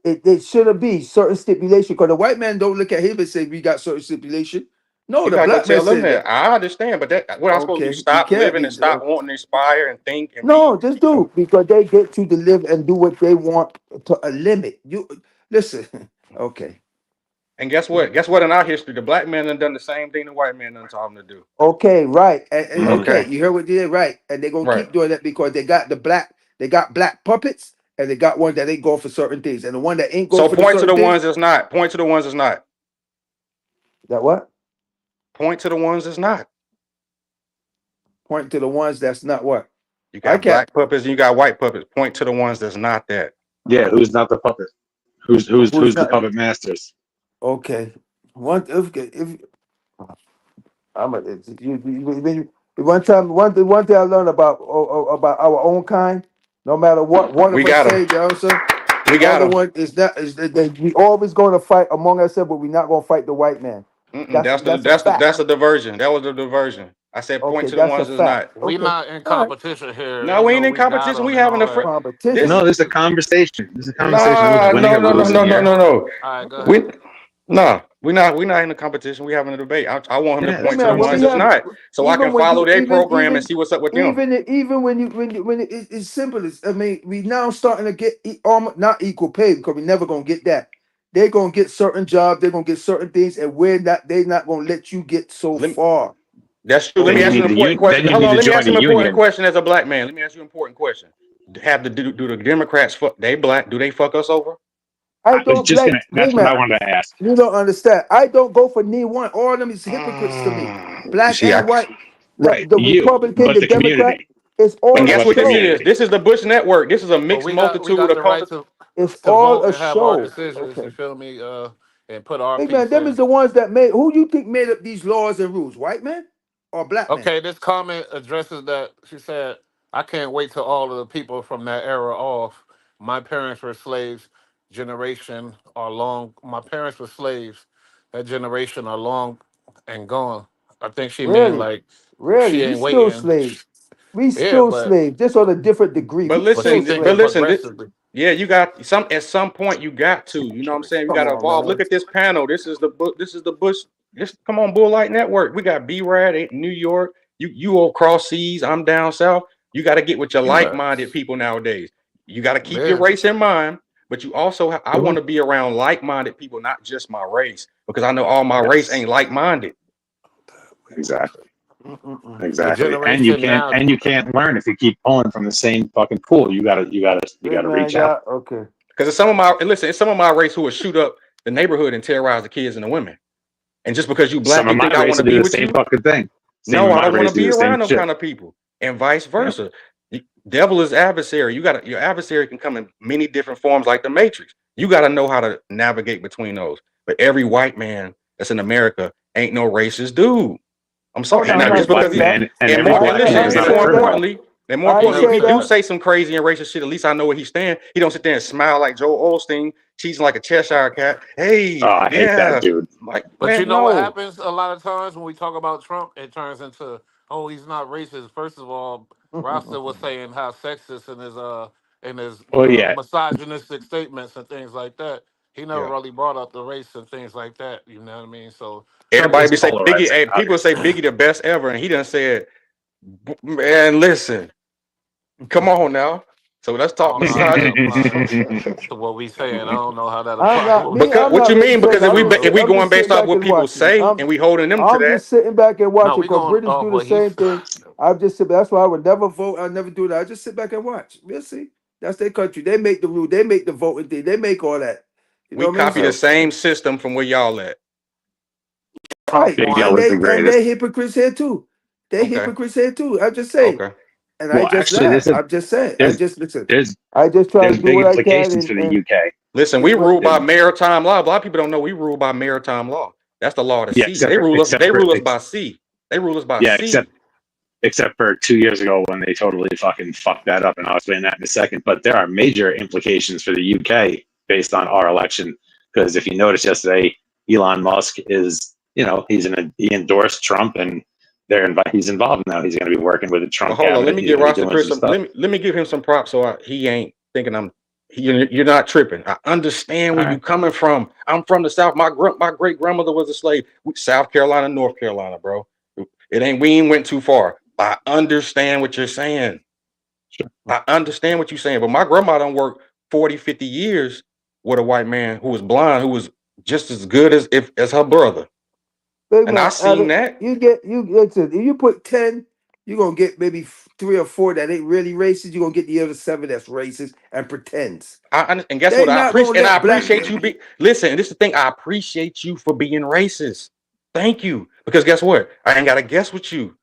It shouldn't be certain stipulation because the white man don't look at him and say we got certain stipulation. No, You the gotta go black man tell them said that. that. I understand, but that what I'm supposed to do? Okay, you Stop can't living be. and stop wanting to inspire and think and be. No, just do because they get you to live and do what they want to a limit. You listen. Okay. And guess what? Guess what? In our history, the black man done the same thing the white man done taught him to do. Okay, right. And Mhm. okay, Okay, you heard what they did, right? And they're gonna right. keep doing that because they got black puppets, and they got one that ain't going for certain things, and the one that ain't going So for the point to certain the things, ones that's not. Point to the ones that's not. that what? Point to the ones that's not. Point to the ones that's not what? You I got can't. black puppets and you got white puppets. Point to the ones that's not that. Yeah, who's not the puppet? Who's Who's the not? puppet masters? Okay. One if I'm a one thing I learned about our own kind, no matter what one We of us got say, them. the other, We the got other them. one is that we always going to fight among ourselves, but we're not going to fight the white man. That's a fact. That's a diversion. That was a diversion. I said point Okay, to the that's a ones that's fact. not. We Okay, not in all right. competition here. No, Ain't we no ain't in we got competition. them We and having all a that. Competition. No, this is a conversation. This is a conversation. Who's Nah, winning or losing here? no. All right, go We ahead. nah, we not in a competition. We having a debate. I want him to Yeah, Hey that's point a to the man, when ones we that's conversation. have not, so I even can when follow you their program and see what's up with them. even when it's simple as I mean we now starting to get almost not equal pay because we never gonna get that. They're gonna get certain jobs, they're gonna get certain things, and they're not gonna let you get so Let me, far. that's true. Let Then me you ask you need an to important then question. you Hold need on. to Let me join ask the you an important union. question as a black man. Let me ask you an important question. Do the Democrats fuck? They black? Do they fuck us over? I I was don't just blame gonna. hey That's what I man, wanted to ask. you don't understand. I don't go for neither one. All of them is hypocrites to me. You Black see, and white. Right, The you, Republican, but the the Democrat. community. It's all And a guess what this show. is? This is the Bush Network. This is a But mixed we multitude got of the right culture. It's to all vote a and have our show. decisions. You Okay. feel me? And put our Hey man, piece them in. is the ones that made. Who you think made up these laws and rules? White man or black man? Okay, this comment addresses that. She said, "I can't wait till all of the people from that era off. My parents were slaves. Generation are long. My parents were slaves. That generation are long and gone." I think she mean Really, like really, she we ain't still waiting. slaves. We Yeah, still but slaves, just on a different degree. But We but still she listen, thinking but slaves. listen, progressively. yeah, you got some at some point you got to, you know what I'm saying? You Come got to on, evolve. man. Look at this panel. This is the book, this is the Bush. This come on, Bull Light Network. We got B-Rad in New York. You all cross seas, I'm down south. You got to get with your But like-minded people nowadays. You got to keep your yeah, race in mind, but you also I want to be around like-minded people, not just my race, because I know all my race Yes, ain't like-minded. exactly. Mm-mm-mm. the Exactly. generation now. And you can't learn if you keep pulling from the same fucking pool. You This gotta man reach out. got okay. Because it's some of my listen, it's some of my race who will shoot up the neighborhood and terrorize the kids and the women. And just because you black, Some you of my think I want race to will be do the with same you? fucking thing. Same No, of I my don't want race to do be the same around them shit. kind of people, and vice Yep. versa. Devil is adversary. Your adversary can come in many different forms, like the Matrix. You got to know how to navigate between those. But every white man that's in America ain't no racist dude. I'm Oh sorry, no, And I'm not every just not because black saying he that. man and every and black listen, man I is ain't not a saying that. criminal. and more I ain't importantly, if saying he that. do say some crazy and racist shit, at least I know what he's saying. He don't sit there and smile like Joel Osteen, cheesing like a Cheshire cat. Hey, Oh, I hate that yeah, dude. like But you man, know what no. happens a lot of times when we talk about Trump, it turns into, oh, he's not racist. First of all, Rasta was saying how sexist in his Well, yeah, misogynistic statements and things like that. He never Yeah. really brought up the race and things like that. You know what I mean? So Trump Everybody is be saying Biggie. polarizing Hey, about people it. say Biggie the best ever, and he done said, "Man, listen, come on now." So let's I talk don't know how that misogyny. applies to what we saying. I don't know how that I'm not applies. me. Because I'm what not you really mean? saying. Because For real. if we I'm going just based sitting off back what and people watching. say and we holding them to I'm that, just sitting back and No, watching we because going British off do the what he same said. thing. I'm just sitting. That's why I would never vote. I never do that. I just sit back and watch. We'll see. That's their country. They make the rule. They make the voting thing. They make all that. You we know what I mean? copy the So same system from where y'all at. Trump right, Big won. L and is the they greatest. hypocrites here too. They Okay, hypocrites here too. I'm just saying. okay. And I Well, just actually, laugh. I'm just saying. I there's just listen. there's I just try to there's do big what I can implications for the and UK. Listen, we explain. rule by There's, maritime law. A lot of people don't know we rule by maritime law. That's the law of the yeah, sea. They rule us. They rule us by sea. They rule us by yeah, sea. except for 2 years ago when they totally fucking fucked that up, and I'll explain that in a second. But there are major implications for the UK based on our election, because if you noticed yesterday, Elon Musk is, he endorsed Trump, and he's involved now. He's going to be working with the Well, Trump hold on. Let cabinet. me He's give going to be Rasta doing Chris some some. stuff. Let me give him some props so he ain't thinking you're not tripping. I understand All where you right. coming from. I'm from the South. My great grandmother was a slave. South Carolina, North Carolina, bro. We ain't went too far. I understand what you're saying. Sure. I understand what you're saying. But my grandma done worked 40, 50 years with a white man who was blind, who was just as good as her brother. Big And I man, seen that. you listen. If you put 10, you're gonna get maybe 3 or 4 that ain't really racist. You're gonna get the other 7 that's racist and pretends. And guess They what? I not appreciate gonna and I let black appreciate men you be. listen, and this is the thing. I appreciate you for being racist. Thank you. Because guess what? I ain't gotta guess with you.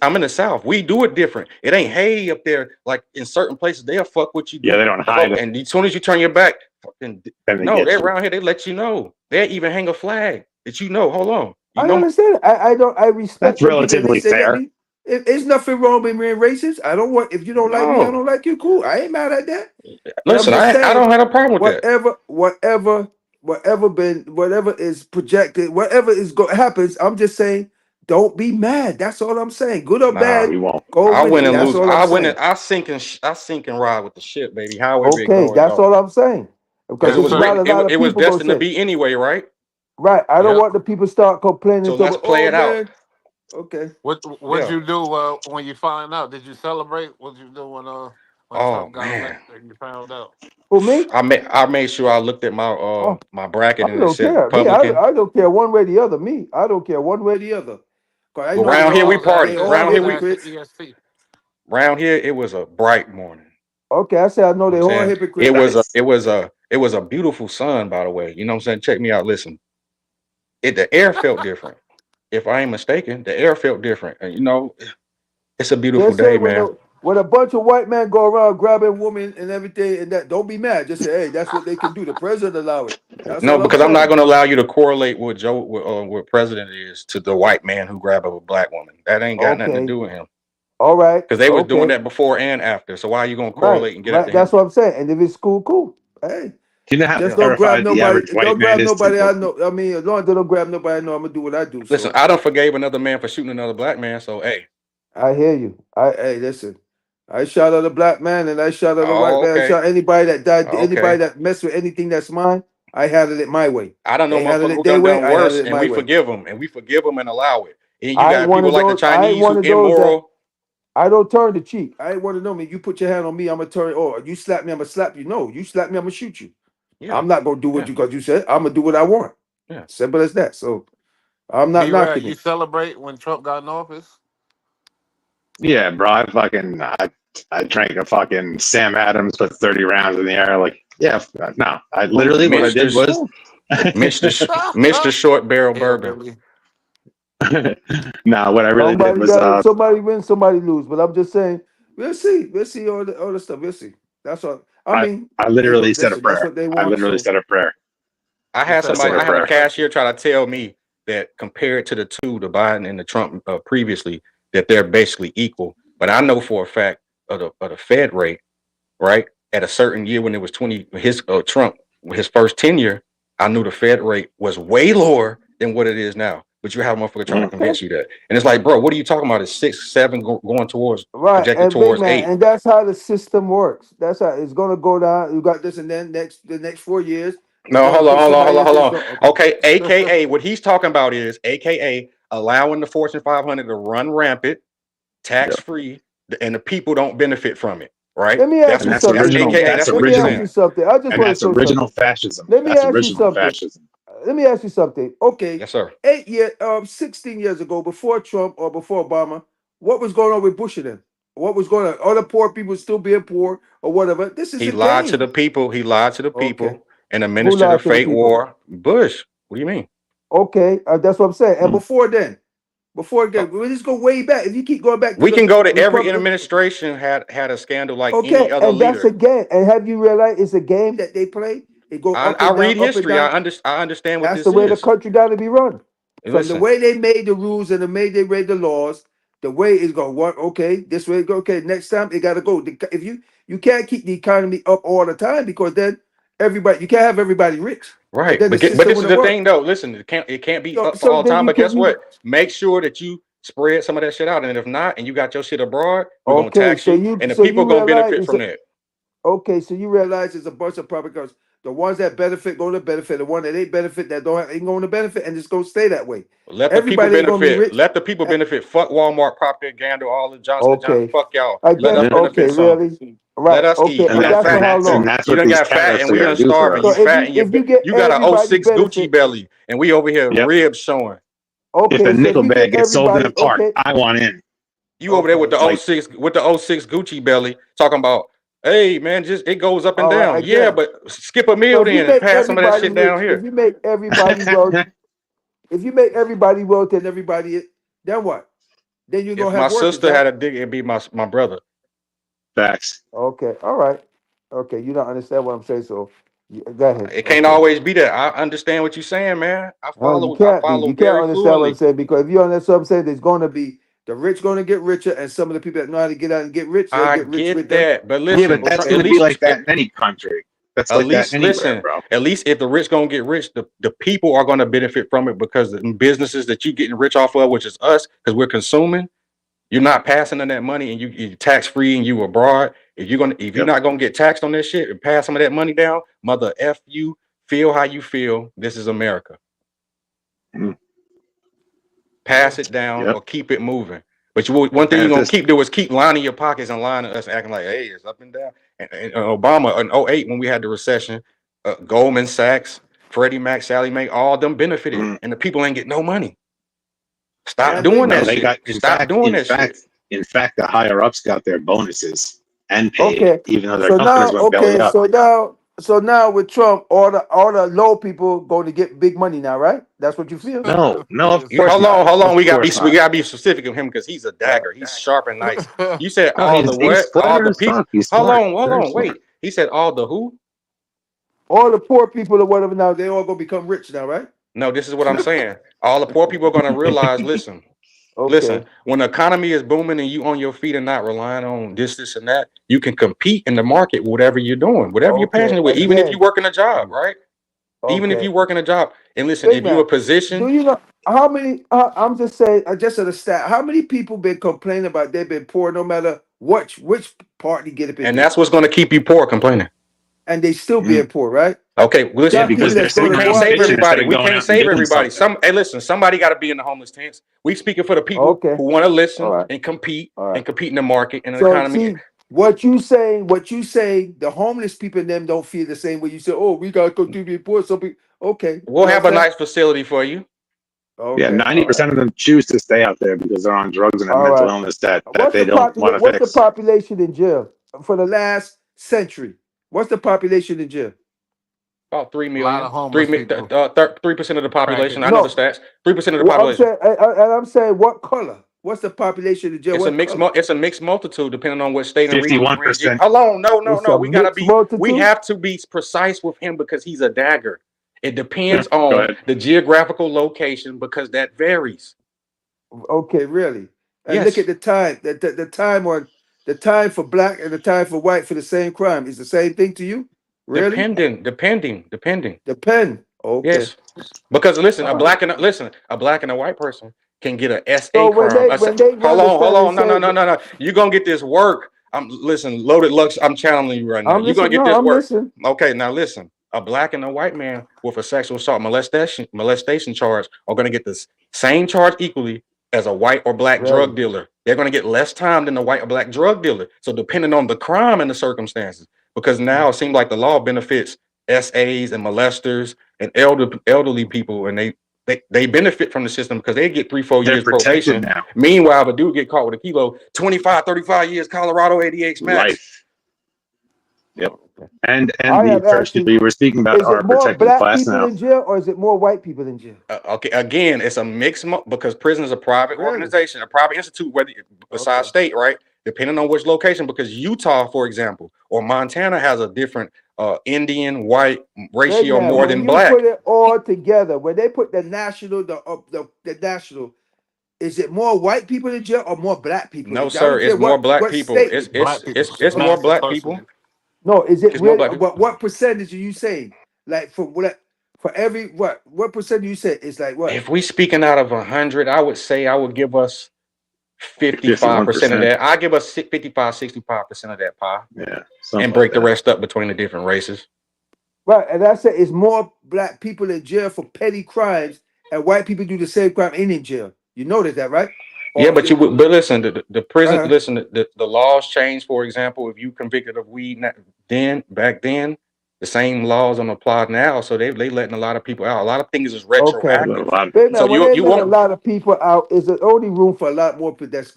I'm in the South. We do it different. It ain't hey up there like in certain places they'll fuck with you Yeah, they don't hide it, and as soon as you turn your back, fucking and they no, get they're you. around here, they let you know. They even hang a flag that you know. Hold on. You I know understand. I don't. I That's respect when people at relatively least they let fair. me. There's nothing wrong with being racist. I don't want. If you don't like me, I no. don't like you. Cool. I ain't mad at that. But I'm Listen, just I saying, don't have a problem with that. whatever is projected, whatever is happens. I'm just saying, don't be mad. That's all I'm saying. Good or Nah. We bad, won't. go I with win it. and That's lose. all I'm I win saying. and I sink and ride with the ship, baby. However it Okay, go, it that's go. all I'm saying. Because Yes, Because sir. a lot of it was people gonna destined to say, be anyway, right? right. I don't Yep. want the people start complaining. So So, let's play oh it out. man, okay. What'd Yeah. you do when you find out? Did you celebrate? What'd you do when Oh Trump got man. elected and you found out? For me, I made sure I looked at oh, my bracket I and it don't said care. Republican. I don't care one way or the other. Me, I don't care one way or the other. Cause I But know I they round know here I we all was party. asking. I Round was here we asking hypocrites. EST. round here it was a bright morning. Okay, I say I know You know they what I'm all saying? It hypocrites. was a Nice. it was a it was a beautiful sun, by the way. You know what I'm saying? Check me out. Listen. The air felt different. If I ain't mistaken, the air felt different. And it's a They beautiful say day, when man. when a bunch of white men go around grabbing women and everything, and that, don't be mad. Just say, hey, that's what they can do. The president allow it. That's No, all I'm because I'm not saying. going to allow you to correlate what what president is to the white man who grabbed a black woman. That ain't got nothing to Okay. do with him. All right. Because they was doing Okay. that before and after. So why are you going to Right. correlate and get at Right. to That's him? what I'm saying. And if it's cool, cool. Hey, Do you know how just don't grab terrified the nobody. average white Don't man grab is nobody I to? know. I mean, as long as they don't grab nobody I know, I'm gonna do what I do. Listen, So I done forgave another man for shooting another black man. So hey, I hear you. Hey, listen. I shot at a black man and I shot at a white man. I okay, shot anybody that died, anybody okay. that messed with anything that's mine. I handled it my way. I don't know They handled motherfucker it who their done way. done I handled worse, it and my we way. forgive them, and allow it. And you I ain't got one people of like the those. I ain't Chinese one who of those that immoral. I don't turn the cheek. I ain't one of them. You put your hand on me, I'm gonna turn. Or you slap me, I'm gonna slap you. No, you slap me, I'm gonna shoot you. Yeah, I'm not gonna do what yeah, you because you said. I'm gonna do what I want. yeah. Simple as that. So I'm not B-Rad, knocking you it. celebrate when Trump got in office? Yeah, bro. I drank a fucking Sam Adams, put 30 rounds in the air. Like, yeah, no. I literally what I Mixed did this, was mixed the short barrel Yeah, bourbon. Billy. no. What I really did Somebody was got somebody win, somebody lose. But I'm just saying, we'll see. We'll see all the stuff. We'll see. That's all. I mean, I they go literally said a listen. That's prayer. what they I want. literally So said a prayer. I You had I said somebody, a I had a prayer. cashier try to tell me that compared to the two, the Biden and the Trump previously, that they're basically equal. But I know for a fact of the Fed rate, right? At a certain year when it was 20, his Trump, his first tenure, I knew the Fed rate was way lower than what it is now. But you have a motherfucker trying to convince you that. And it's like, bro, what are you talking about? It's 6, 7 going towards, right, projected and big towards man, 8. and that's how the system works. That's how it's gonna go down. You got this, and then the next 4 years, they're No, gonna hold on, put hold on, hold somebody on, else. hold on. Okay, AKA what he's talking about is AKA allowing the Fortune 500 to run rampant, tax free, and the people don't benefit from it. Right? Let me ask That's And you what that's something. that's original. AKA. That's That's Let what me he's ask original. you saying. something. I just And want to that's throw something. original fascism. Let me That's ask you original something. fascism. Let me ask you something. Okay, Yes, sir. 16 years ago, before Trump or before Obama, what was going on with Bush and them? What was going on? Other poor people still being poor or whatever. This is He a lied to the game. people. He lied to the Okay. people and Who administered a lied to the fake people? war. Bush. What do you mean? Okay, that's what I'm saying. And Mm. before then, we just go way back. If you keep going back to We the can go to every Republic, administration had a scandal like any okay, other and that's leader. a game. And have you realized it's a game that they play? It go up I and down, read up and history. down. I understand what That's this the way the is. country got to be run. From the Listen, way they made the rules and the way they made the laws, the way it's going to work. Okay, this way it go. Okay, next time it got to go. If you can't keep the economy up all the time because then you can't have everybody rich. right? Then the But system this is wouldn't the work. thing, though. Listen, it can't be up for So all then time. you But can guess you what? Make sure that you spread some of that shit out. And if not, and you got your shit abroad, we're gonna okay. tax you, and the So you people gonna realize benefit from that. okay. So you realize it's a bunch of propaganda. The ones that benefit going to benefit. The one that ain't benefit that don't have, ain't going to benefit, and it's going to stay that way. Let the people Everybody ain't going to be benefit. rich. Let the people benefit. Fuck Walmart propaganda, all the Johnson & Johnson. Okay. Fuck y'all. I Let guess us Yeah. benefit okay, some. really? Let Right. us Okay. eat. And We And done that that's for and how fat. that's and long? that's You what done these got fat, tariffs and are we gonna done do for starving. So You us. fat, and if you get you got a everybody 06 Gucci benefit, belly, and we over here Yep. ribs showing. If a okay, so if nickel you bag get gets sold in a everybody, park, okay, I want in. You over there with the Like 06 Gucci belly, talking about, hey man, just it goes up and all right, down. Yeah, again. but skip a So meal if you then and make pass some of that everybody shit down rich, if here. you make everybody wealthy, if you make everybody wealthy and everybody, then what? Then you're If gonna my have workers, sister had right? a dick, it'd be my brother. facts. Okay, all right, okay. You don't understand what I'm saying, so go ahead. It can't Okay. always be that. I understand what you're saying, man. No, you I can't be. follow You can't very understand what I'm fluently. saying because if you understand what I'm saying, there's going to be the rich going to get richer, and some of the people that know how to get out and get rich, they'll I get rich get with them. that, but Yeah, but listen, that's Okay. at gonna be least like that in any country. That's at like that least anywhere, listen. bro. At least if the rich gonna get rich, the people are gonna benefit from it because the businesses that you getting rich off of, which is us, because we're consuming. You're not passing on that money, and you tax free, and you abroad. If you're Yep. not gonna get taxed on this shit and pass some of that money down, mother f you. Feel how you feel. This is America. Mhm. Pass it down Yep. or keep it moving. But one thing And you're if gonna this keep doing is keep lining your pockets and lining us, acting like, hey, it's up and down. And Obama in 08, when we had the recession, Goldman Sachs, Freddie Mac, Sally Mae, all them benefited, mm, and the people ain't getting no money. Stop And big doing no, that man. they shit. got Stop doing that shit. in fact, the higher ups got their bonuses and paid, Okay. even though their So companies now, went belly up. so now so now with Trump, all the low people going to get big money now, right? That's what you feel. No, of Yes. course Hold on, not. hold on. Of We course we not. gotta be specific of him because he's a dagger. He's sharp and nice. You said No, all the he's what? All clever the as people. fuck. He's Hold smart. on, Very wait. smart. He said all the who? All the poor people or whatever now, they all gonna become rich now, right? No, this is what I'm saying. All the poor people are gonna realize. Listen, Okay. when the economy is booming and you on your feet and not relying on this, and that, you can compete in the market, whatever you're doing, whatever you're Okay. passionate with, even if you Again. work in a job, right? Even if Okay. you work in a job. And listen, Big if you're a man, do position, you know how many? I'm just saying, just at a stat. How many people been complaining about they've been poor, no matter which party get up in and there, that's what's gonna keep you poor, complaining. and they still Mm. being poor, right? Okay, well, Yeah, listen, Got people because they're that go we sitting to can't around save bitching Walgreens. instead everybody. of We going can't out and save doing everybody. something. Hey, listen, somebody got to be in the homeless tents. We speaking for the people Okay. who want to All listen right. and compete All right. and compete in the market and the So economy. see what you say, the homeless people in them don't feel the same way. You say, oh, we gotta go to be poor. So people, okay, We'll you have a understand? nice facility for you. Yeah, Okay, all right, 90% of them choose to stay out there because they're on drugs and have all mental right. illness that What's they the don't want to What's the fix. population in jail for the last century? What's the population in jail? About 3 A lot million, of homeless people 3% of the population. I cracking. know the No, stats. 3% of the what I'm population. saying, and I'm saying, what color? What's the population in jail? It's a What mixed, color? it's a mixed multitude depending on what state and region. 51%. Hold on, It's no. a We gotta mixed be. We multitude. have to be precise with him because he's a dagger. It depends Go on ahead. the geographical location because that varies. Okay, really. And look Yes. at the time. The time for black and the time for white for the same crime is the same thing to you. Really? Depending. Depend. Okay. Yes, because listen, All right. a black and a white person can get a SA So crime. when they Hold run the on, study, say, no. You gonna get this work. Loaded Lux. I'm channeling you right now. I'm You gonna listening. get No, this I'm work. listening. Okay, now listen. A black and a white man with a sexual assault molestation charge are gonna get this same charge equally as a white or black Really? drug dealer. They're gonna get less time than the white or black drug dealer. So depending on the crime and the circumstances, because now it seems like the law benefits SAs and molesters and elderly people, and they benefit from the system because they get 3-4 They're years protected probation. now. Meanwhile, if a dude get caught with a kilo, 25, 35 years, Colorado 88 max. Life. Yep. And I the am first asking, people you were speaking about is it are more protected black class people now. in jail or is it more white people in jail? Okay, again, it's a mix because prison is a private Really? organization, a private institute, whether besides Okay. state, right? Depending on which location, because Utah, for example, or Montana has a different Indian white Big ratio man, more when than you black. put it all together, when they put the national, the national, is it more white people in jail or more black people? No, I sir, don't care it's more black what people. state. Black people. It's more Massive black people. percentage. No, is it It's more really? black people. What percentage are you saying? Like for every what percent you said? It's like what? If we speaking out of 100, I would say I would give us 55% of 51%. that. I give us 55, 65% of that pie Yeah. and break the rest up between the different races. Right, and I said it's more black people in jail for petty crimes, and white people do the same crime and in jail. You notice that, right? Yeah, Or but but listen, the prison, Uh-huh. listen, the laws change. For example, if you convicted of weed back then, the same laws don't apply now. So they letting a lot of people out. A lot of things is Okay. A retroactive. lot. Wait a minute, So when they you let a want lot of people out, is there only room for a lot more people that's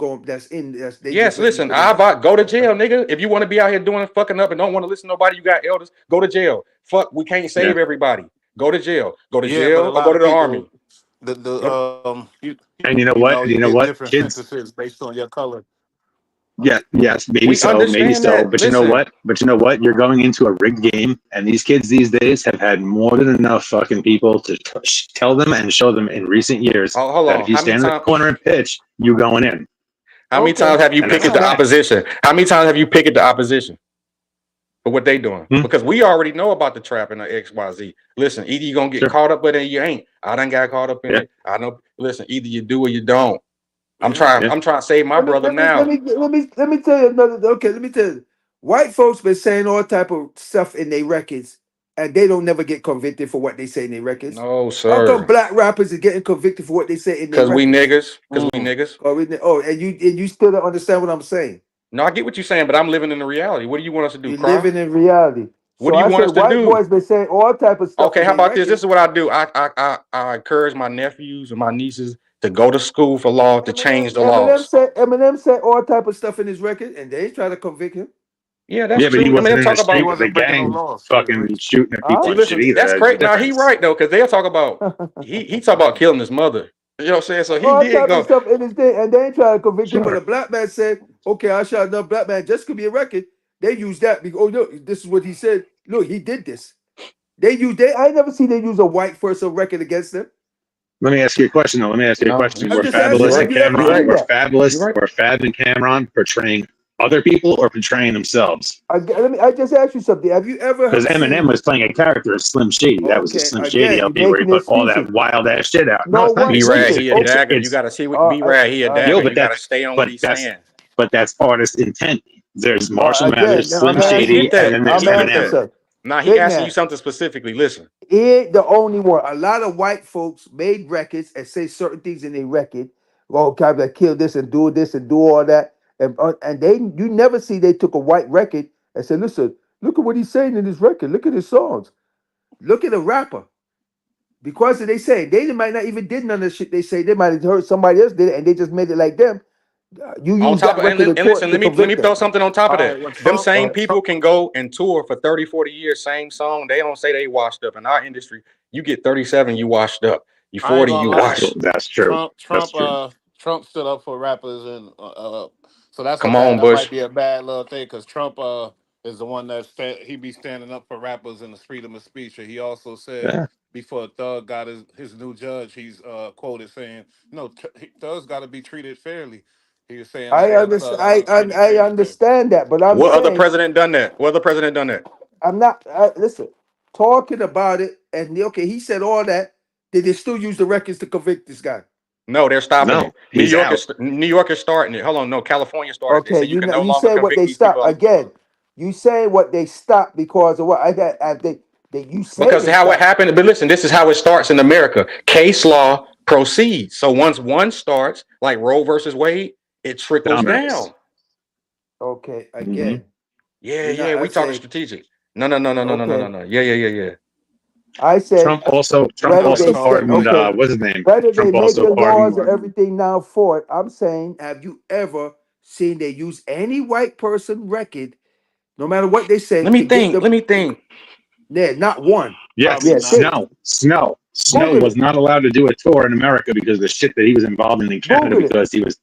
they yes, just let listen, them put in? go to jail, nigga. If you want to be out here doing fucking up and don't want to listen to nobody, you got elders, go to jail. Fuck, we can't save everybody. Go to jail. Go to Yeah, but a jail or lot go to of the army. people, And you know what? you You know get what? different Kids. sentences based on your color. Yeah, yes, maybe We so, maybe understand so. that. But you know Listen, what? You're going into a rigged game, and these kids these days have had more than enough fucking people to tell them and show them in recent years hold that on. if you stand in the corner and pitch, you going in. How many Okay. times have you And that's picked a the fact. opposition? How many times have you picked the opposition for what they doing? Hmm. Because we already know about the trap and the XYZ. Listen, either you're gonna get Sure. caught up in it or you ain't. I done got caught up in Yeah. it. I know. Listen, either you do or you don't. I'm Yeah. trying to save my brother now. Let me tell you another. Okay, let me tell you. White folks been saying all type of stuff in their records, and they don't never get convicted for what they say in their records. No, How come sir. black rappers are getting convicted for what they say in their Because we records? niggas. Oh, and you still don't understand what I'm saying. No, I get what you're saying, but I'm living in the reality. What do you want us to do? You're Cry? living in reality. What So do you I want said us to white do? boys been saying all type of stuff Okay, in how their about this? This records. is what I do. I encourage my nephews and my nieces to go to school for law to change the laws. Eminem said all type of stuff in his record, and they ain't trying to convict him. Yeah, that's Yeah, but true. he I mean, wasn't they'll in the talk street about. with the wasn't breaking no gang laws. fucking shooting at people See, and shit listen, either. that's That's crazy. Now different. he right though, because they'll talk about he talk about killing his mother. You know what I'm saying? So he All did type of go. stuff in his day, and they ain't trying to convict him. But Sure. a black man said, "Okay, I shot another black man just could be a record." They use that because, oh look, this is what he said. Look, he did this. They use they. I never see they use a white person record against them. Let me ask you a question though. Let me ask you a No, question. you I'm Were just you asking. Fabulous right. and Have you ever You Cameron, right. seen were that? You Fabulous, right. were Fab and Cameron portraying other people or portraying themselves? I just asked you something. Have you ever Because seen? Eminem was playing a character as Slim Shady. That was the Okay, Slim Shady again, you're LP where he making put all that excuses. wild ass shit out. No, No it's not one. B Rad, excuses. Listen. he a Okay. dagger. You gotta see what Uh, B uh, Rad, he a uh, dagger. Yo, You gotta stay on what he's saying. but that's artist intent. There's Marshall again, Mathers, now I'm Slim Nah, he asking. get Shady, and then that. there's He I'm get asking Eminem. that. something. Nah, he Big asking you man. something specifically. Listen. He ain't the only one. A lot of white folks made records and say certain things in their record. Oh, kind of kill this and do all that, and they you never see they took a white record and said, listen, look at what he's saying in his record. Look at his songs. Look at the rapper. Because they say they might not even did none of the shit they say. They might have heard somebody else did it and they just made it like them. You On use top that of record in and court listen, to let me convict them. throw something on top of All that. right, when Them Trump, same when people Trump, can go and tour for 30, 40 years, same song. They don't say they washed up. In our industry, you get 37, you washed up. You I ain't 40, gonna you lie. washed. That's true. That's true. Trump stood up for rappers, and so that's a Come bad. on, That might Bush. be a bad little thing because Trump is the one that he be standing up for rappers and the freedom of speech. And he also said Yeah. before Thug got his new judge, he's quoted saying, "No, Thug's got to be treated fairly." He was saying I let understand. Thug be treated I fairly. understand that, but I'm What other saying president done that? What other president done that? I'm not. Listen, talking about it, and okay, he said all that. Did they still use the records to convict this guy? No, they're stopping No, it. he's out. New York is starting it. Hold on, no, California started. They Okay, said you can no you longer say what convict they these people stopped again. You say what they stopped because of what they you say because they how it stopped. happened. But listen, this is how it starts in America. Case law proceeds. So once one starts, like Roe versus Wade, it trickles Dominoes. down. Okay, Hmm. again, Yeah, you're not. yeah, I we talking say strategic. No. okay. Yeah. I said Trump whether Always also they call say him pardoned okay, what's his name? whether they Trump make also the laws pardoned and everything now for it. I'm saying, have you ever seen they use any white person record, no matter what they say, Let me to get think. them? Let me think. Yeah, not one. yes, probably Yeah, not. Snow Google was it. not allowed to do a tour in America because of the shit that he was involved in Canada Google it. because he was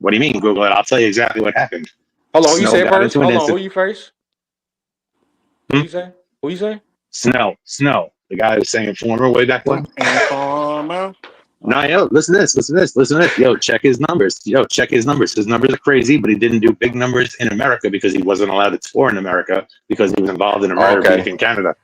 what do you mean Google it? I'll tell you exactly what happened. Hold on, who you Snow say got first? into an Hold on, who incident. you first? Who you say? Who you say? Snow, the guy who sang Informer way back when. Informer. No, yo, listen to this. Yo, check his numbers. His numbers are crazy, but he didn't do big numbers in America because he wasn't allowed to tour in America because he was involved in a murder beef Okay. in Canada.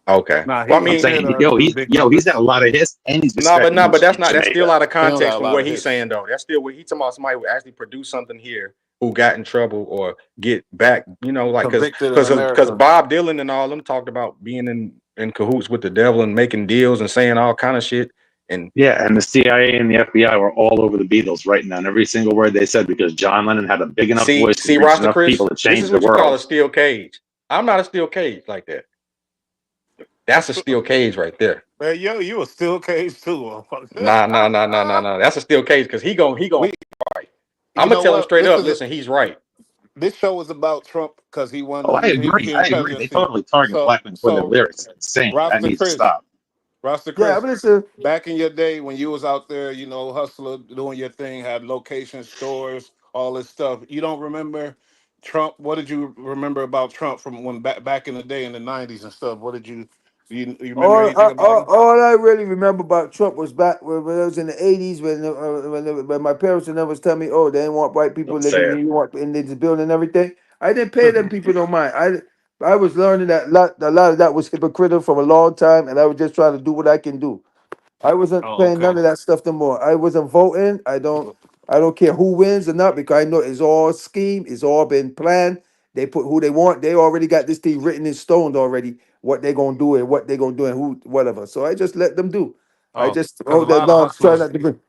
Okay. Nah, Well, I he I'm mean, did saying, yo, do big he's got a numbers. lot of hits and he's no, respected but that's in not. That's still Jamaica. out of He don't got context a from lot what of he's hits. saying, though. That's still what he talking about. Somebody who actually produced something here who got in trouble or get back. You know, like Convicted in because America. Bob Dylan and all them talked about being in cahoots with the devil and making deals and saying all kind of shit. And Yeah, and the CIA and the FBI were all over the Beatles, writing down every single word they said because John Lennon had a big enough voice to see, reach Rasta enough Chris, people to this change is the what you call a world. steel cage. I'm not a steel cage like that. That's a steel cage right there. Man, yo, you a still case too. Nah. That's a steel cage because he gon' we, right. you I'm gonna know tell him what? straight up. Listen, he's right. This show is about Trump because he won Oh, I he agree. became They presidency. totally target So black men for their so lyrics. It's insane. That Rasta needs to Chris, stop. Rasta Yeah, Chris, but listen. back in your day when you was out there, you know, hustler doing your thing, had location stores, all this stuff. You don't remember Trump? What did you remember about Trump from when back in the day in the '90s and stuff? What did you remember anything about him? All I really remember about Trump was back when I was in the '80s when my parents and them was telling me, oh, they didn't want white people Don't living say in it. New York in this building and everything. I didn't pay them people no mind. I was learning that a lot of that was hypocritical from a long time, and I was just trying to do what I can do. I wasn't Oh, paying okay. none of that stuff no more. I wasn't voting. I don't care who wins or not because I know it's all scheme. It's all been planned. They put who they want. They already got this thing written in stone already. What they gonna do and what they gonna do and who whatever. So I just let them do. I Oh, just because a hold that lot of down. Try hustlers not to bring.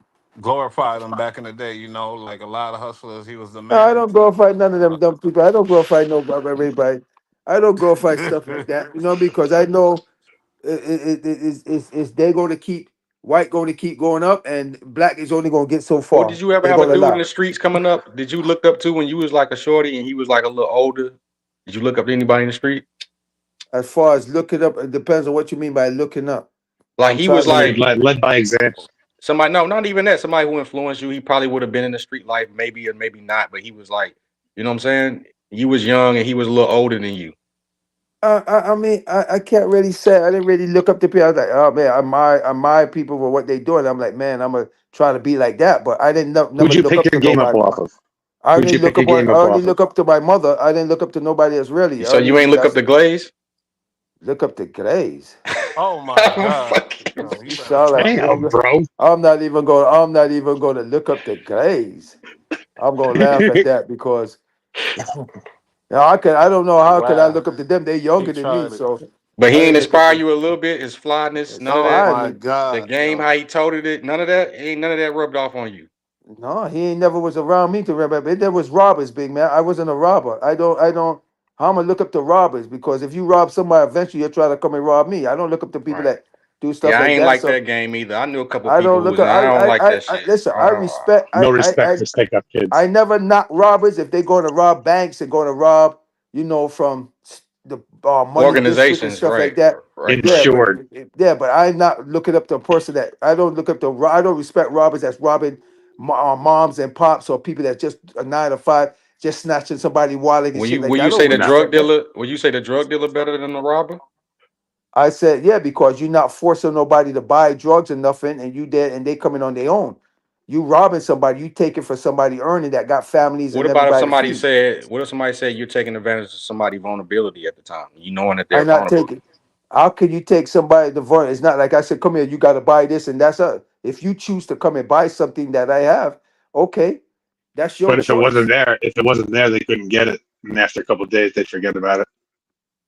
glorified him back in the day. You know, like a lot of hustlers, he was the No, I man. don't glorify none of Uh, them dumb people. I don't glorify everybody. I don't glorify stuff like that. You know, because I know it's they're going to keep white going to keep going up and black is only going to get so Or did far. you ever They're have going a to dude in allow. the streets coming up? Did you look up to when you was like a shorty and he was like a little older? Did you look up anybody in the street? As far as looking up, it depends on what you mean by looking up. Like I'm he trying was to- like led by example. somebody, no, not even that. Somebody who influenced you. He probably would have been in the street life, maybe or maybe not. But he was like, you know what I'm saying? You was young and he was a little older than you. I mean, I can't really say. I didn't really look up to people. I was like, oh man, I admire people for what they doing. I'm like, man, I'm gonna try to be like that. But I didn't never Who'd you look pick up your to game up nobody. off of? I Who'd you didn't look pick up. your game I up only off of? look up to my mother. I didn't look up to nobody else really. So you ain't look up the Glaze? look up to Grays. Oh my I'm God. fucking- Yo, you You better sound like stop. Damn, bro. I'm not even going. I'm not even going to look up the Grays. I'm gonna laugh at that because now I could. I don't know how could I Wow. look up to them. They're younger He than me, tried it. so But he I ain't didn't look up inspire to- you a little bit, his flyness, none No, of Oh that. I my didn't. God. The game, yo. how he toted it, none of that. Ain't none of that rubbed off on you. No, he ain't never was around me to remember. There was robbers, big man. I wasn't a robber. I don't. How am I look up to robbers? Because if you rob somebody, eventually you'll try to come and rob me. I don't look up to people Right. that do stuff Yeah, I like ain't that. like So that game either. I knew a couple I people don't who look was. up. I don't like that shit. Listen. I respect. No respect for stick up kids. I never knock robbers if they're going to rob banks and going to rob, from the money district and Organizations, stuff right? like that. Right. Yeah, right. Insured. But I'm not looking up to a person that I don't look up to. I don't respect robbers that's robbing moms and pops or people that just a 9 to 5 just snatching somebody wallet and When shit you like when that. I you don't say the respect drug that. dealer, when you say the drug dealer better than the robber? I said, yeah, because you're not forcing nobody to buy drugs or nothing, and you dead and they coming on their own. You robbing somebody, you taking for somebody earning that got families What and about if everybody. to somebody feed. said? What if somebody said you're taking advantage of somebody's vulnerability at the time, you knowing that they're I'm not vulnerable? taking. How can you take somebody to vulnerable? It's not like I said, come here, you got to buy this and that's a. If you choose to come and buy something that I have, okay, that's your But if choice. it wasn't there, they couldn't get it. And after a couple of days, they'd forget about it.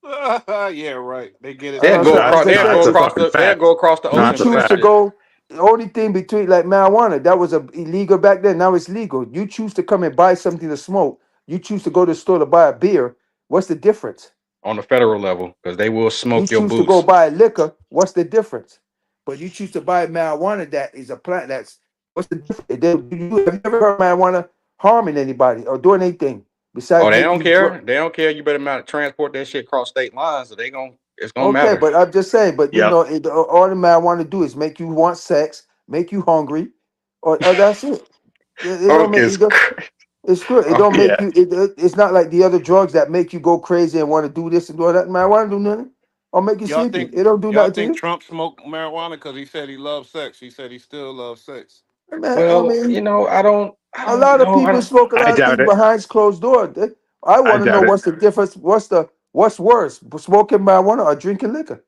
Yeah, right. They get it. They'll So, go like across. I They'll said, go That's a across fucking the. They'll fact. go across the No, you ocean it's a for choose that to fact. shit. go. The only thing between like marijuana that was illegal back then. Now it's legal. You choose to come and buy something to smoke. You choose to go to the store to buy a beer. What's the difference? On the federal level, because they will You smoke your choose to go boots. buy liquor. What's the difference? But you choose to buy marijuana. That is a plant. That's what's the difference? Have you ever heard marijuana harming anybody or doing anything besides Oh, they make don't you care. They don't care. You better not transport that shit across state lines. So it's gonna Okay, matter. but I'm just saying. But Yep. all the marijuana do is make you want sex, make you hungry, or that's it. It don't make. It's good. It don't make Yeah. you. It's not like the other drugs that make you go crazy and want to do this and do that. Marijuana do nothing, or make you Y'all sleepy. think It don't do y'all nothing to think you. Trump smoked marijuana because he said he loves sex? He said he still loves sex. Man, I Well, mean, you know, I don't a lot of know. people smoke a I lot of doubt things it. behind closed doors. I want to know doubt it. what's the difference. What's worse, smoking marijuana or drinking liquor?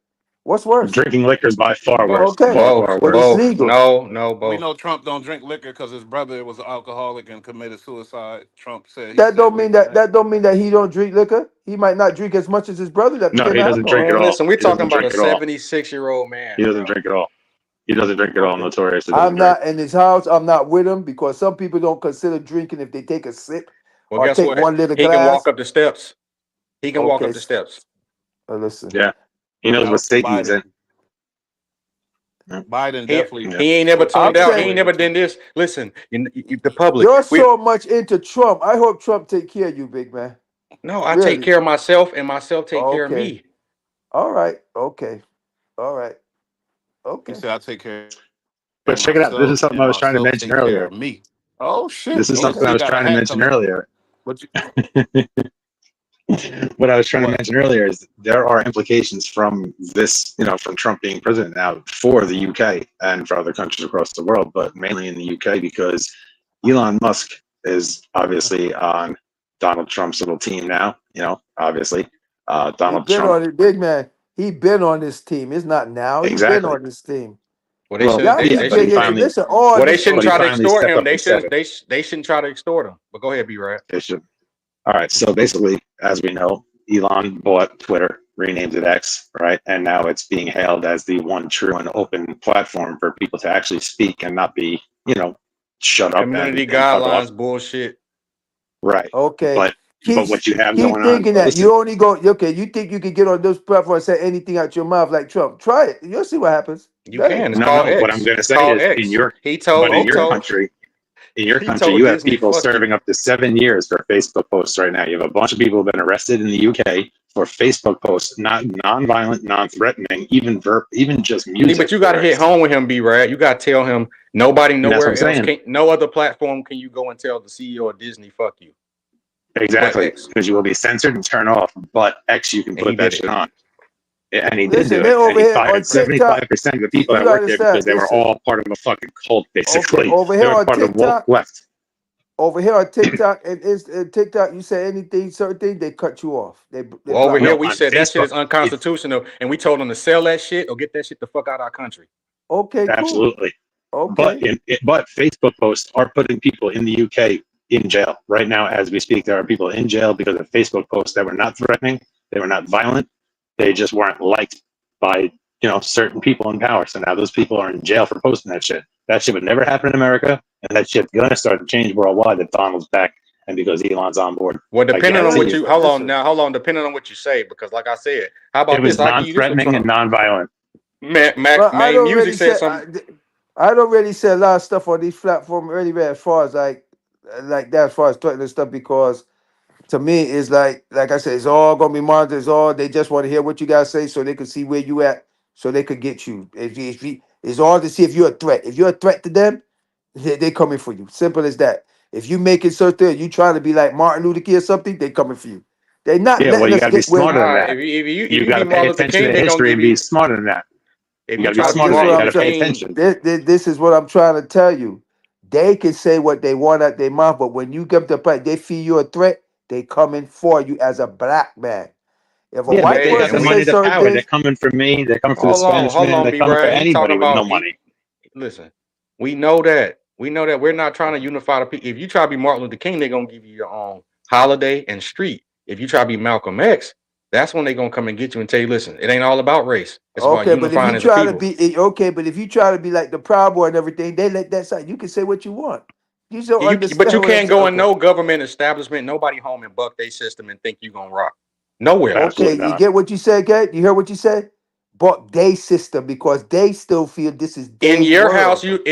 What's worse? Drinking liquor is by far worse. Okay, Far, Both, far but worse. it's both. legal. No, We both. know Trump don't drink liquor because his brother was an alcoholic and committed suicide. Trump said he That stayed don't away mean from that don't mean that he don't drink liquor. He might not drink as much as his brother that No, became he an doesn't drink alcoholic. at Man, all. listen, we're He doesn't talking about a drink at all. 76-year-old man. He doesn't Bro. drink at all. He doesn't drink at all. Okay. Notorious. He I'm doesn't drink. not in his house. I'm not with him because some people don't consider drinking if they take a sip Well, or guess take what? one little He can walk glass. up the steps. He can walk Okay, up the steps. listen. Yeah. He knows That what was state he's Biden. in. Biden He, definitely. Yeah. he ain't never switched tuned his out. He way ain't never to- done this. Listen, the public. You're so much into Trump. I hope Trump take care of you, big man. No, I Really? take care of myself, and myself take care of Okay. me. All right. Okay. All right. He Okay. said, "I take care But of check it out. This is myself, something and I was trying to myself mention take care earlier. of me." Oh shit! This is Yeah, something I he was got a trying to hat mention coming. earlier. But you, What I was trying to what? mention earlier is there are implications from this, from Trump being president now for the UK and for other countries across the world, but mainly in the UK because Elon Musk is obviously on Donald Trump's little team now. Obviously, He Donald been Trump. on it, big man. He been on this team. It's not now. He been Exactly. on this team. Well, they Well, should. Y'all They, keep they but he should. getting finally, listen. All Well, they this shouldn't but he try to finally extort stepped him. up They and said shouldn't. it. They shouldn't try to extort him. But go ahead, B-Rad. They should. All right. So basically, as we know, Elon bought Twitter, renamed it X, right? And now it's being hailed as the one true and open platform for people to actually speak and not be, shut up Community and fuck off. guidelines bullshit. Right. Okay. But Keep what you have keep going on, thinking that listen, you only go okay. You think you can get on this platform and say anything out your mouth like Trump? Try it. You'll see what happens. You Go ahead. can. It's no, called no. What X. I'm going to It's say called is X. in your He told. but in He your told. country, In your He country, told you have Disney, people "Fuck you." serving up to 7 years for Facebook posts right now. You have a bunch of people who've been arrested in the UK for Facebook posts, not non-violent, non-threatening, even just See, music but you got to hit lyrics. home with him, B-Rad. You got to tell him nobody And that's what nowhere I'm else saying. can, no other platform can you go and tell the CEO of Disney, "Fuck you." Exactly, X. because you will be censored and turned off. But X, you can And he put that did shit it. on. And he did Listen, do they it. And over he here on fired TikTok. 75% of the people You that worked there because understand? they were Listen, all part of a fucking cult, okay, basically. over They here were on part of the woke TikTok, left. over here on TikTok, and TikTok, you say anything, certain thing, they cut you off. They Well, over block here No, you. we on said that shit Facebook, is unconstitutional, and we told them to sell that shit or get that shit the fuck out of our country. Okay, cool. absolutely. Okay. But Facebook posts are putting people in the UK in jail right now as we speak. There are people in jail because of Facebook posts that were not threatening, they were not violent, they just weren't liked by certain people in power. So now those people are in jail for posting that shit. That shit would never happen in America, and that shit's gonna start to change worldwide if Donald's back and because Elon's on board. Well, depending on guarantee what you. you hold on Listen. now, hold on, depending on what you say, because like I said, how It about was this? I give you this one, non-threatening and Trump. non-violent. Well, I Main don't Music really said say something. I don't really say a lot of stuff on these platforms really bad as far as like that as far as threatening stuff because to me it's like I said, it's all gonna be monitored. It's all they just want to hear what you guys say so they can see where you at, so they could get you. It's all to see if you're a threat. If you're a threat to them, they coming for you. Simple as that. If you make it certain you trying to be like Martin Luther King or something, they coming for you. They not Yeah, well, letting you us gotta be get where smarter than that. If You you got be to pay Martin Luther attention King, to they gonna history give and be you. smarter than that. If You you got to be try to be smarter this than is that. what You I'm got to pay trying. attention. This is what I'm trying to tell you. They can say what they want at their mouth, but when you get to the point they feel you a threat, they coming for you as a black man. If a Yeah, but white they got person the and say money, the certain power. They're things, coming for me. They're coming for the Spanish hold man. on, They're B coming for Rad. He talking anybody with no about money. listen. We know that. We know that we're not trying to unify the people. If you try to be Martin Luther King, they're gonna give you your own holiday and street. If you try to be Malcolm X, that's when they're gonna come and get you and tell you, listen, it ain't all about race. It's about okay, but if unifying you as a try to people. be okay, but if you try to be like the Proud Boy and everything, they let that side. You can say what you want. You just don't But you understand what I'm can't saying. go in Okay. no government establishment, nobody home and buck their system and think you gonna rock. Nowhere. Okay, Absolutely you not. get what you said, Gary? You heard what you said? But they system because they still feel this is In their your house, world.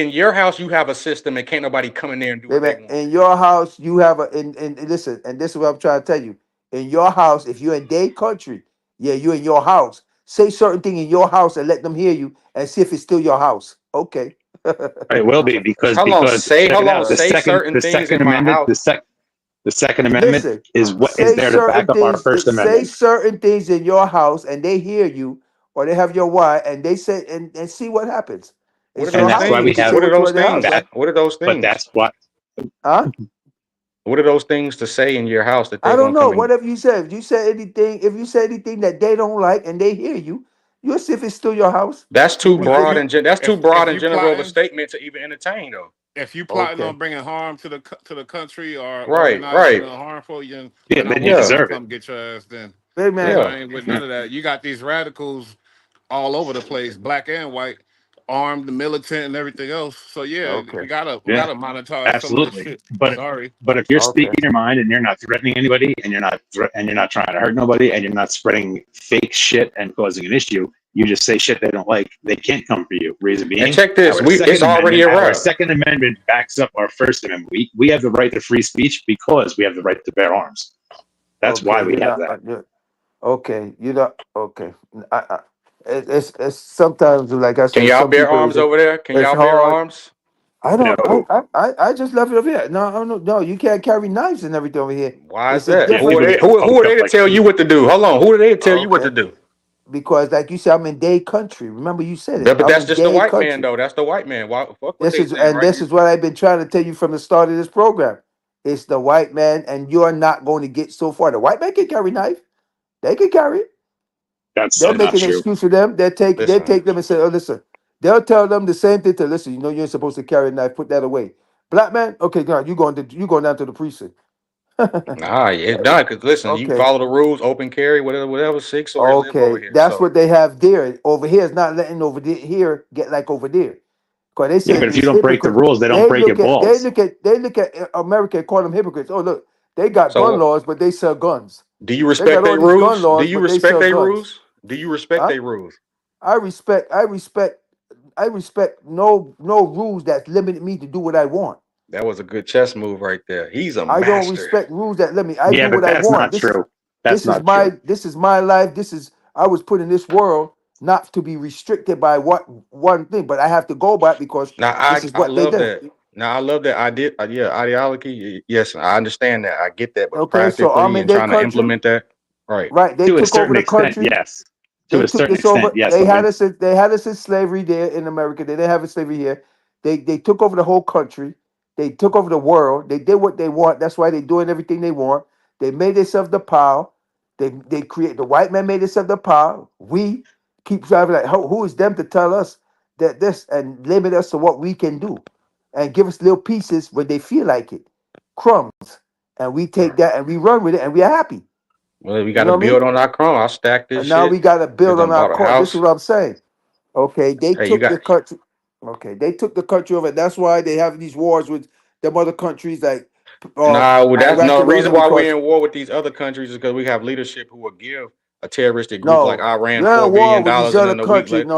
you have a system and can't nobody come in there and do what they Baby, want. in your house, you have a and listen, and this is what I'm trying to tell you. In your house, if you're in their country, yeah, you're in your house. Say certain thing in your house and let them hear you and see if it's still your house. Okay. It will be because Hold on, check it out. say certain The things second in my amendment house. the Second Amendment Listen, is what is say there to back certain up our things. First Say Amendment. certain things in your house, and they hear you, or they have your why, and they say and see what happens. What are It's And your those that's house, why so you we things? can say have What are what you those want in the house, things? that. right? What are those But things? that's what Huh? What are those things to say in your house that I they're don't gonna know. come and Whatever you said, if you say anything that they don't like and they hear you, you'll see if it's still your house. that's too Well, Because broad you and that's too broad if and you general of a plotting statement to even entertain though. if you plotting okay. on bringing harm to the country or Right, organizing right. a harmful, yeah, then I then you want you Yeah, to deserve it. come get your ass then, Hey because man, yeah. I ain't with none of that. You got these radicals all over the place, black and white, armed, the militant, and everything else. So yeah, okay. we Yeah, gotta monetize some of this absolutely. shit. But Sorry. if you're Okay. speaking your mind and you're not threatening anybody and you're not trying to hurt nobody and you're not spreading fake shit and causing an issue, you just say shit they don't like, they can't come for you. Reason And being, check this. It's already a our wrap. Second Amendment backs up our First Amendment. We have the right to free speech because we have the right to bear arms. That's why Okay. we You're have not that. okay. You're not okay. It's sometimes like I Can said, y'all some bear people arms over there? Can it's y'all bear hard. arms? I don't. No. I just left it over here. No, I don't, no. You can't carry knives and everything over here. Why is It's that? Yeah, Who are people different they? get Who fucked are up they to like tell you what to do? Hold on. Who are they to tell you what to okay do? because, like you said, I'm in their country. Remember, you said it. But I'm that's in just the their white man country. though. That's the white man. Why fuck what This they is saying, right? this is what I've been trying to tell you from the start of this program. It's the white man, and you're not going to get so far. The white man can carry knife. They can carry it. that's They'll make not an true. excuse for them. They Listen. take them and say, "Oh, listen." They'll tell them the same thing. To listen, you know, you ain't supposed to carry a knife. Put that away. Black man, okay, God, you going down to the precinct. Nah, it's not because listen, you Okay, follow the rules, open carry, whatever, 6 or live over okay, here. that's So what they have there. Over here is not letting over there here get like over there. Cause they Yeah, say but if you it's don't break the hypocrite. rules, they don't break your balls. They look at America and call them hypocrites. Oh look, they got gun so laws, but they sell guns. do you They respect got all their these gun rules? Do laws, you but they respect sell their guns. rules? Do you respect Huh? their rules? I respect. I respect no rules that limit me to do what I want. That was a good chess move right there. He's a I don't master. respect rules that let me. I Yeah, do but what I that's want. not true. That's not true. This is my life. This is I was put in this world not to be restricted by what one thing, but I have to go by it because Now this I is I what they love did. that. Now I love that idea. Yeah, ideology. Yes, I understand that. I get that. But Okay, so I'm practically in and their trying to country, implement that, right? right? They To a took over certain the extent, country. yes. To They a took certain this extent, over. yes. But when They had us in slavery there in America. They didn't have us slavery here. They took over the whole country. They took over the world. They did what they want. That's why they're doing everything they want. They made themselves the power. They create the white man made themselves the power. We keep driving like who is them to tell us that this and limit us to what we can do and give us little pieces when they feel like it, crumbs, and we take that and we run with it and we are happy. Well, we You got to know what I mean? build on our chrome. I'll stack this And now we shit. got to Just build on done our bought a core. This is house. what I'm saying. Okay, they Hey, you took got the country. Okay, they took the country over. That's why they have these wars with them other countries like nah. Well, that's Iraq no and all reason them why we're because in war with these other countries is because we have leadership who will give a terroristic group like no, Iran you're at $4 war billion with these and other then a week countries. later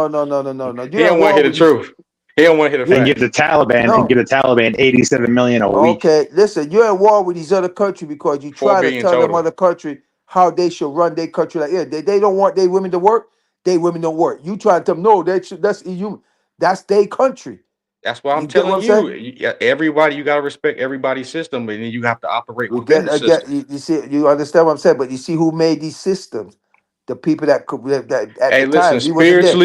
No. he You're at don't want to war hear the with these. truth. He don't want to hear the and You give facts. the Taliban and no. give the Taliban 87 million a week. Okay, listen, you're at war with these other countries because you Four try to billion tell them total. other country how they should run their country. Like, yeah, they don't want their women to work. They women don't work. You try to tell them, no, that's EU. That's their country. That's why I'm You get what telling I'm saying? you. Everybody, you gotta respect everybody's system, and then you have to operate You within get the again. system. You see, you understand what I'm saying. But you see who made these systems? The people that at Hey, the listen, time we wasn't there.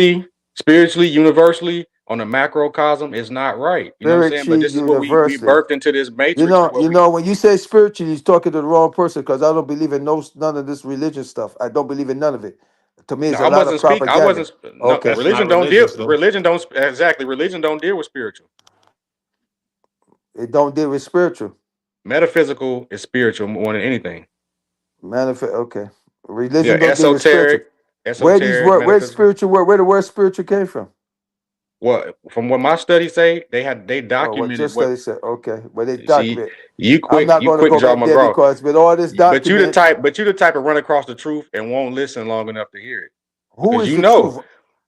spiritually, universally, on a macrocosm is not right. You know what I'm saying? But Spiritually, this is what we universally. birthed into this matrix to where You we know, when you say spiritually, you're talking to the wrong person because I don't believe in none of this religious stuff. I don't believe in none of it. To me, no, it's I a lot of wasn't speak. I propaganda. wasn't no Okay, That's not religious though. religion don't deal with spiritual. it don't deal with spiritual. Metaphysical is spiritual more than anything. Manifest. Okay, Yeah, religion don't deal with spiritual. Where metaphysical. spiritual where the word spiritual came from? What from what my studies say, they Oh, what your documented what study said. Okay, but they see document. you I'm not you going to quick go draw back there McGraw. because with all this document, But you the type to run across the truth and won't listen long enough to hear it. who Because is the truth?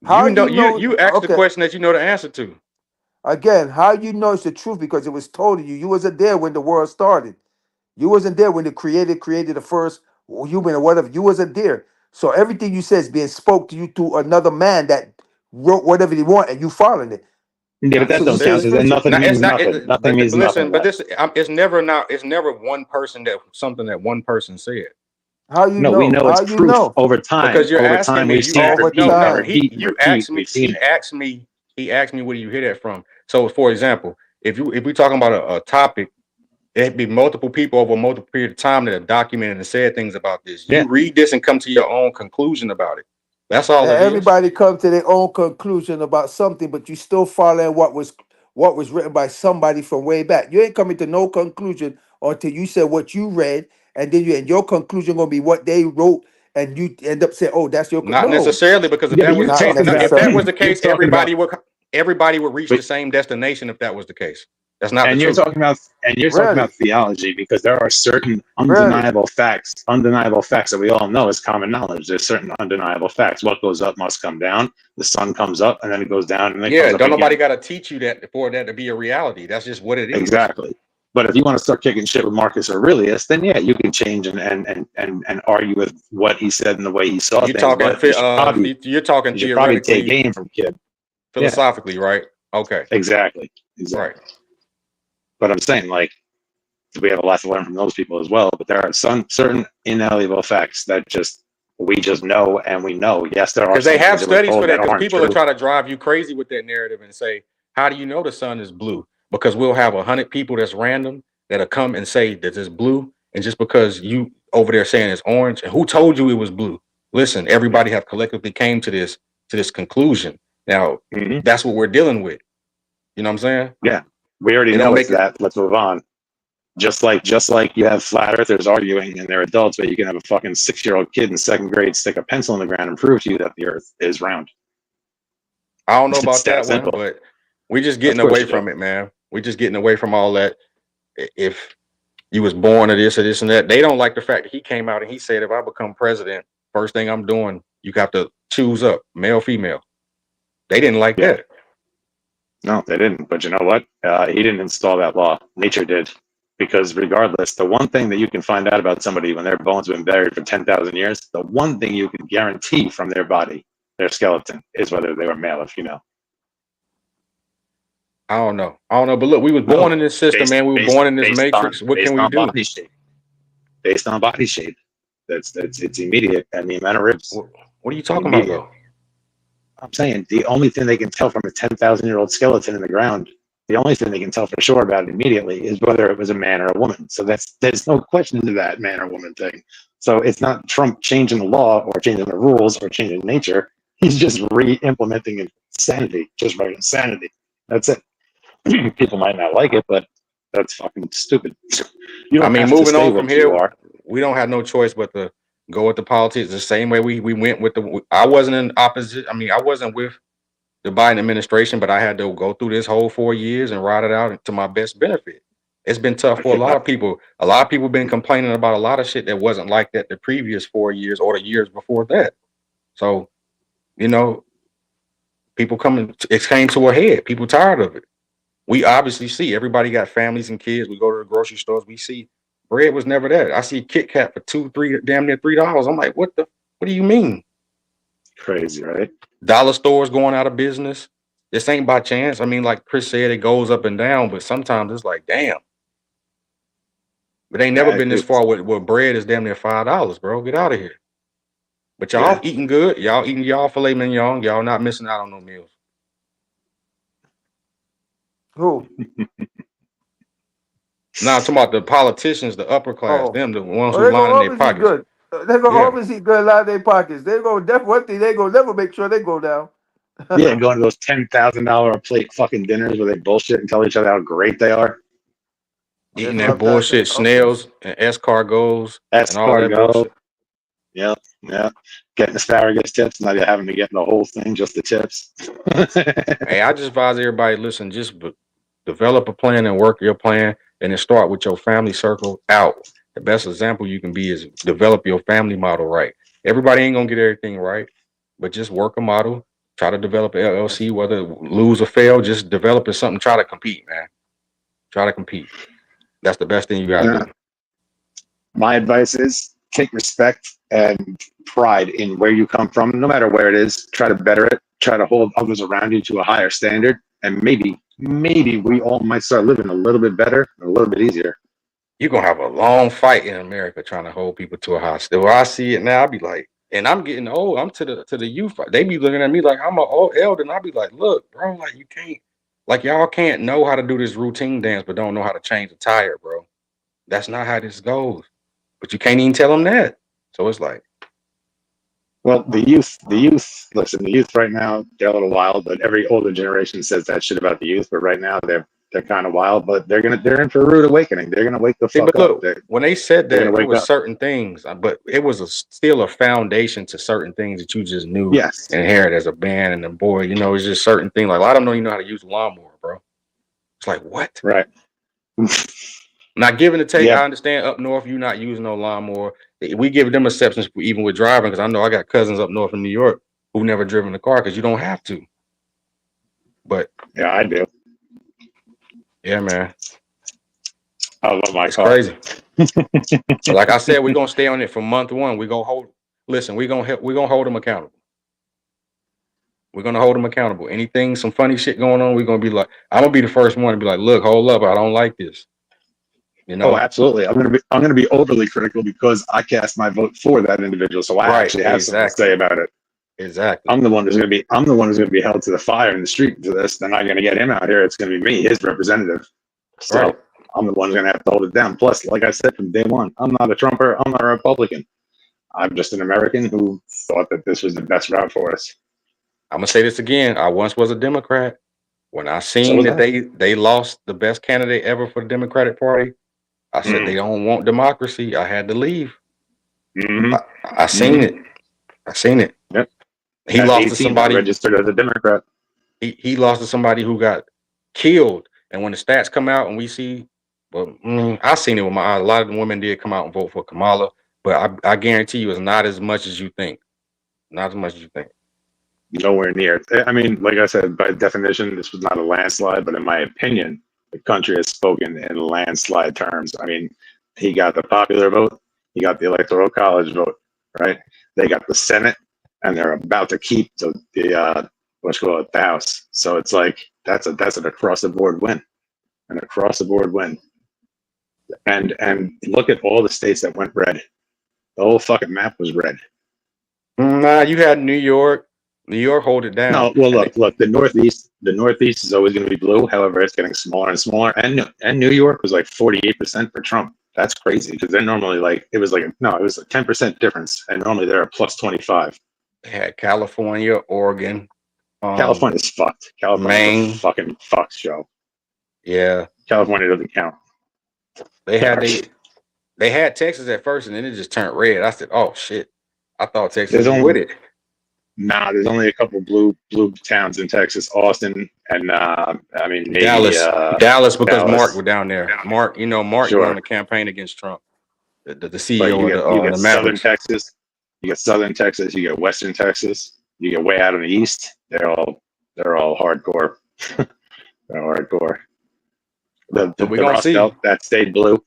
How you know, you know? you ask the Okay, question that you know the answer to. again, how you know it's the truth because it was told to you. You wasn't there when the world started. You wasn't there when the created the first human or whatever. You wasn't there. So everything you said is being spoke to you to another man that wrote whatever he want and you following it. Yeah, but Not that So you don't say count it's necessarily. because then spiritual. nothing Now it's means not. nothing. Nothing means Listen, nothing but then. this it's never one person that something that one person said. How you No, we know? know it's How you proof know? over time. Because you're Over asking time, me, we've you seen it ask Over repeat no no and time. repeat and repeat. We've seen it. he asked me where do you hear that from. So for example, if we're talking about a topic, it'd be multiple people over a multiple period of time that have documented and said things about this. Yeah. You read this and come to your own conclusion about it. That's all And it is. everybody come to their own conclusion about something, but you still following what was written by somebody from way back. You ain't coming to no conclusion until you said what you read, and then your conclusion gonna be what they wrote, and you end up saying, "Oh, that's your Not no." necessarily, because Yeah, but you're Not talking about. if that was necessarily. the You're case, talking about. everybody would reach But the same destination if that was the case. That's not the and you're truth. talking about. And you're talking Really, about theology because there are certain really. undeniable facts that we all know is common knowledge. There's certain undeniable facts. What goes up must come down. The sun comes up and then it goes down and then it Yeah, comes up don't nobody again. got to teach you that for that to be a reality. That's just what it is. Exactly. But if you want to start kicking shit with Marcus Aurelius, then yeah, you can change and argue with what he said and the way he saw You're things. talking, But you're talking you should probably take theoretically, game from kid. Yeah, philosophically, right? Okay, exactly. right. But I'm saying, like, we have a lot to learn from those people as well. But there are some certain inalienable facts that we just know, and we know. Yes, there are Because they some have things that we're studies for told that. that Because aren't people are true. trying to drive you crazy with that narrative and say, "How do you know the sun is blue?" Because we'll have 100 people that's random that'll come and say that it's blue, and just because you over there saying it's orange, and who told you it was blue? Listen, everybody have collectively came to this conclusion. Now, Mhm. that's what we're dealing with. You know what I'm saying? Yeah, we already It don't know it's make it. that. Let's move on. Just like you have flat earthers arguing and they're adults, but you can have a fucking 6-year-old kid in second grade stick a pencil in the ground and prove to you that the earth is round. I don't know It's about that that one, simple. but we just Of getting course away you do. from it, man. We just getting away from all that. If you was born of this or this and that, they don't like the fact that he came out and he said, if I become president, first thing I'm doing, you have to choose up male, female. They didn't like Yeah. that. No, they didn't. But you know what? He didn't install that law. Nature did. Because regardless, the one thing that you can find out about somebody when their bones have been buried for 10,000 years, the one thing you can guarantee from their body, their skeleton, is whether they were male or female. I don't know. But look, we was born in this system, man. We were born in this matrix. What can we do? Body shape. Based on body shape. It's immediate. And the amount of ribs. What are you talking about, though? I'm saying the only thing they can tell from a 10,000-year-old skeleton in the ground, the only thing they can tell for sure about it immediately is whether it was a man or a woman. So there's no question to that man or woman thing. So it's not Trump changing the law or changing the rules or changing nature. He's just re-implementing insanity, just right insanity. That's it. People might not like it, but that's fucking stupid. You don't have to moving stay on what from you here, are. we don't have no choice but to go with the politics the same way we went with the. I wasn't in opposite. I mean, I wasn't with the Biden administration, but I had to go through this whole 4 years and ride it out to my best benefit. It's been tough for a lot of people. A lot of people been complaining about a lot of shit that wasn't like that the previous 4 years or the years before that. So, you know, people it came to a head. People tired of it. We obviously see everybody got families and kids. We go to the grocery stores. We see bread was never there. I see Kit Kat for $2, $3, damn near $3. I'm like, what do you mean? Crazy, right? Dollar stores going out of business. This ain't by chance. I mean, like Chris said, it goes up and down, but sometimes it's like, damn. But ain't never been this far where bread is damn near $5, bro. Get out of here. But y'all eating good. Y'all eating y'all filet mignon. Y'all not missing out on no meals. Who? Now I'm talking about the politicians, the upper class, them, the ones who they line gonna in their always eat pockets. good. They're gonna always eat good out of their pockets. They go one thing they gonna never make sure they go down. Yeah, going to those $10,000 a plate fucking dinners where they bullshit and tell each other how great they are. Eating that bullshit snails and escargots and all that bullshit. Yeah. Getting asparagus tips, not having to get the whole thing, just the tips. Hey, I just advise everybody, listen, just develop a plan and work your plan, and then start with your family circle out. The best example you can be is develop your family model right. Everybody ain't gonna get everything right, but just work a model. Try to develop an LLC, whether lose or fail, just develop it something. Try to compete, man. Try to compete. That's the best thing you gotta do. My advice is take respect and pride in where you come from, no matter where it is. Try to better it. Try to hold others around you to a higher standard, and maybe we all might start living a little bit better, a little bit easier. You're gonna have a long fight in America trying to hold people to a high standard. Where I see it now, I'll be like, and I'm getting old. I'm to the youth. They be looking at me like I'm an old elder, and I'll be like, look, bro, like you can't, like y'all can't know how to do this routine dance, but don't know how to change a tire, bro. That's not how this goes. But you can't even tell them that. So it's like, well, the youth, listen, the youth right now, they're a little wild, but every older generation says that shit about the youth. But right now they're kind of wild, but they're in for a rude awakening. They're gonna wake the fuck up. When they said that, it was certain things, but it was still a foundation to certain things that you just knew and inherited as a band and a boy. You know, it's just certain things. Like a lot of them don't even know how to use a lawnmower, bro. It's like, what? Right. Not giving a take. I understand up north, you not using no lawnmower. We give them exceptions even with driving, because I know I got cousins up north in New York who never driven a car because you don't have to. But yeah, I do. Yeah, man. I love my car. Crazy. Like I said, we're gonna stay on it from month one. We're gonna hold. Listen, we're gonna hold them accountable. We're gonna hold them accountable. Anything, some funny shit going on, we're gonna be like, I'm gonna be the first one to be like, look, hold up, I don't like this. You know? Oh, absolutely. I'm gonna be overly critical because I cast my vote for that individual, so I actually have something to say about it. Exactly. I'm the one who's gonna be held to the fire in the street for this. They're not gonna get him out here. It's gonna be me, his representative. So I'm the one who's gonna have to hold it down. Plus, like I said from day one, I'm not a Trumper. I'm not a Republican. I'm just an American who thought that this was the best route for us. I'm gonna say this again. I once was a Democrat. When I seen that they lost the best candidate ever for the Democratic Party, I said they don't want democracy. I had to leave. I seen it. I seen it. Yep. He lost to somebody registered as a Democrat. He lost to somebody who got killed. And when the stats come out and we see, well, I seen it with my eyes. A lot of the women did come out and vote for Kamala, but I guarantee you it's not as much as you think. Not as much as you think. Nowhere near. I mean, like I said, by definition, this was not a landslide, but in my opinion, the country has spoken in landslide terms. I mean, he got the popular vote, he got the electoral college vote, right? They got the Senate, and they're about to keep the what's called the House. So it's like that's an across the board win, an across the board win. And look at all the states that went red. The whole fucking map was red. Nah, you had New York. New York hold it down. No, well, look, the Northeast is always going to be blue. However, it's getting smaller and smaller. And New York was like 48% for Trump. That's crazy because they're normally like, it was like a 10% difference. And normally they're a plus 25. They had California, Oregon. California's fucked. California's Maine. a fucking fuck show. Yeah. California doesn't count. They had Texas at first and then it just turned red. I said, oh shit. I thought Texas was with it. Nah, there's only a couple blue towns in Texas, Austin, and I mean maybe, Dallas because Dallas. Mark was down there. Mark Sure. went on the campaign against Trump. The But CEO you of get the Southern Mavericks. Texas, you get Southern Texas, you get Western Texas, you get way out in the east. They're all hardcore. They're hardcore. The we Rust gonna see. Belt that stayed blue.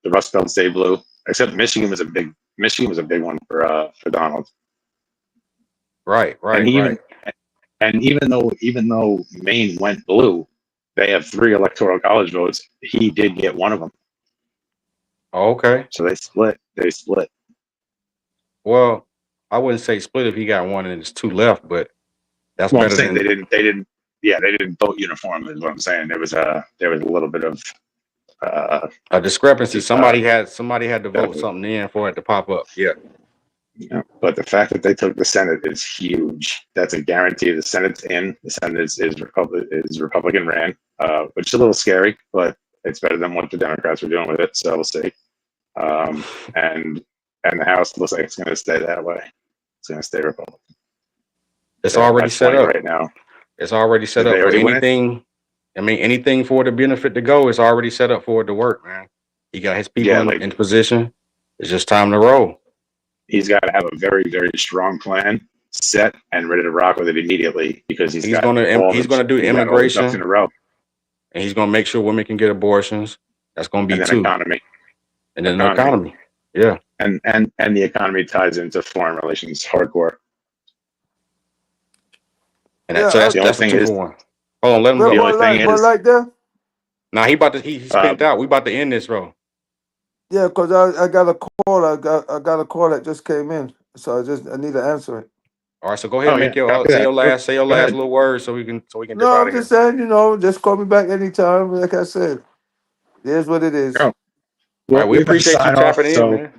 The Rust Belt stayed blue. Except Michigan was a big one for Donald. Right. And even though Maine went blue, they have 3 electoral college votes. He did get one of them. Okay. So they split. Well, I wouldn't say split if he got one and it's 2 left, but that's Well, I'm better saying than they didn't vote uniformly. Is what I'm saying. There was a little bit of a discrepancy. Somebody had to vote something in for it to pop up. Yeah. but the fact that they took the Senate is huge. That's a guarantee. The Senate's in. The Senate is Republican ran, which is a little scary, but it's better than what the Democrats were doing with it. So we'll see. And the House looks like it's going to stay that way. It's going to stay Republican. It's already set up right now. It's already set up for anything. I mean, anything for the benefit to go is already set up for it to work, man. He got his people in position. It's just time to roll. He's got to have a very, very strong plan set and ready to rock with it immediately because he's going to do immigration in a row, and he's going to make sure women can get abortions. That's going to be 2. Economy, and then the economy. Yeah, and the economy ties into foreign relations hardcore. And so that's the 2 for 1. Hold on, let him go. The only thing is, like that. Now he spent out. We about to end this, bro. Yeah, because I got a call. I got a call that just came in, so I need to answer it. All right, so go ahead and make say your last little word so we can dip No, out I'm of here. just saying, just call me back anytime. Like I said, it is what it is. Oh. All right, we appreciate you tapping in, man.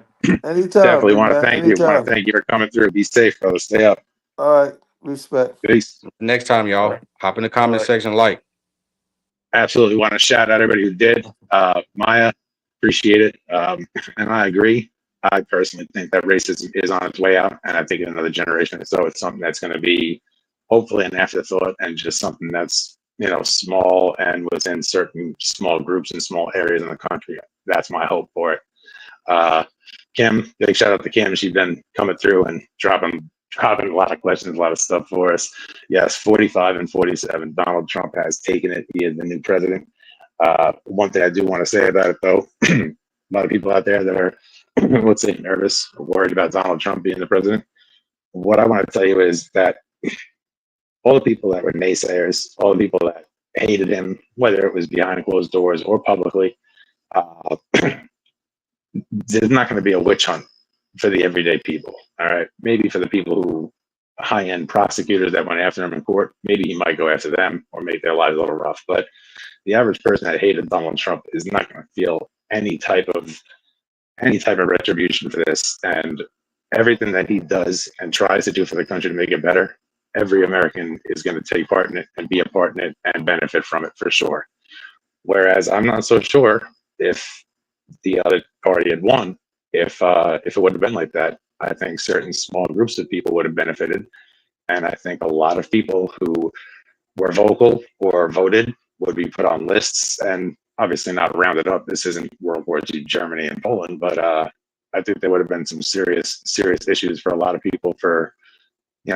Anytime. Definitely want to man, thank you. Want to thank you for coming through. Be safe, fellas. Stay up. All right, respect. Peace. Next time, y'all, hop in the comment section, like. Absolutely want to shout out everybody who did. Maya, appreciate it. And I agree. I personally think that racism is on its way out, and I think in another generation or so, it's something that's going to be hopefully an afterthought and just something that's small and within certain small groups and small areas in the country. That's my hope for it. Kim, big shout out to Kim. She's been coming through and dropping a lot of questions, a lot of stuff for us. Yes, 45 and 47. Donald Trump has taken it. He is the new president. One thing I do want to say about it, though, a lot of people out there that are, let's say, nervous or worried about Donald Trump being the president. What I want to tell you is that all the people that were naysayers, all the people that hated him, whether it was behind closed doors or publicly, there's not going to be a witch hunt for the everyday people. All right, maybe for the people who high-end prosecutors that went after him in court, maybe he might go after them or make their lives a little rough. But the average person that hated Donald Trump is not going to feel any type of retribution for this. And everything that he does and tries to do for the country to make it better, every American is going to take part in it and be a part in it and benefit from it for sure. Whereas I'm not so sure if the other party had won, if it would have been like that. I think certain small groups of people would have benefited. And I think a lot of people who were vocal or voted would be put on lists and obviously not rounded up. This isn't World War II Germany and Poland, but I think there would have been some serious issues for a lot of people for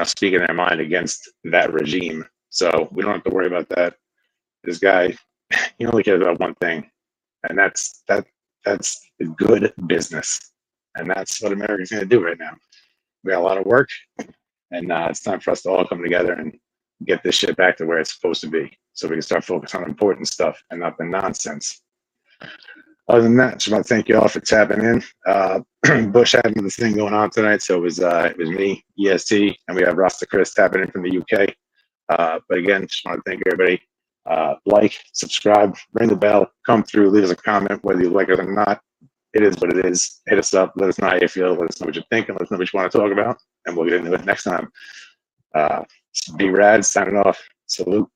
speaking their mind against that regime. So we don't have to worry about that. This guy, he only cares about one thing, and that's good business. And that's what America's going to do right now. We got a lot of work, and it's time for us to all come together and get this shit back to where it's supposed to be, so we can start focusing on important stuff and not the nonsense. Other than that, just want to thank you all for tapping in. Bush had this thing going on tonight, so it was me, EST, and we have Rasta Chris tapping in from the UK. But again, just want to thank everybody. Like, subscribe, ring the bell, come through, leave us a comment, whether you like it or not. It is what it is. Hit us up, let us know how you feel, let us know what you're thinking, let us know what you want to talk about, and we'll get into it next time. B Rad signing off. Salute.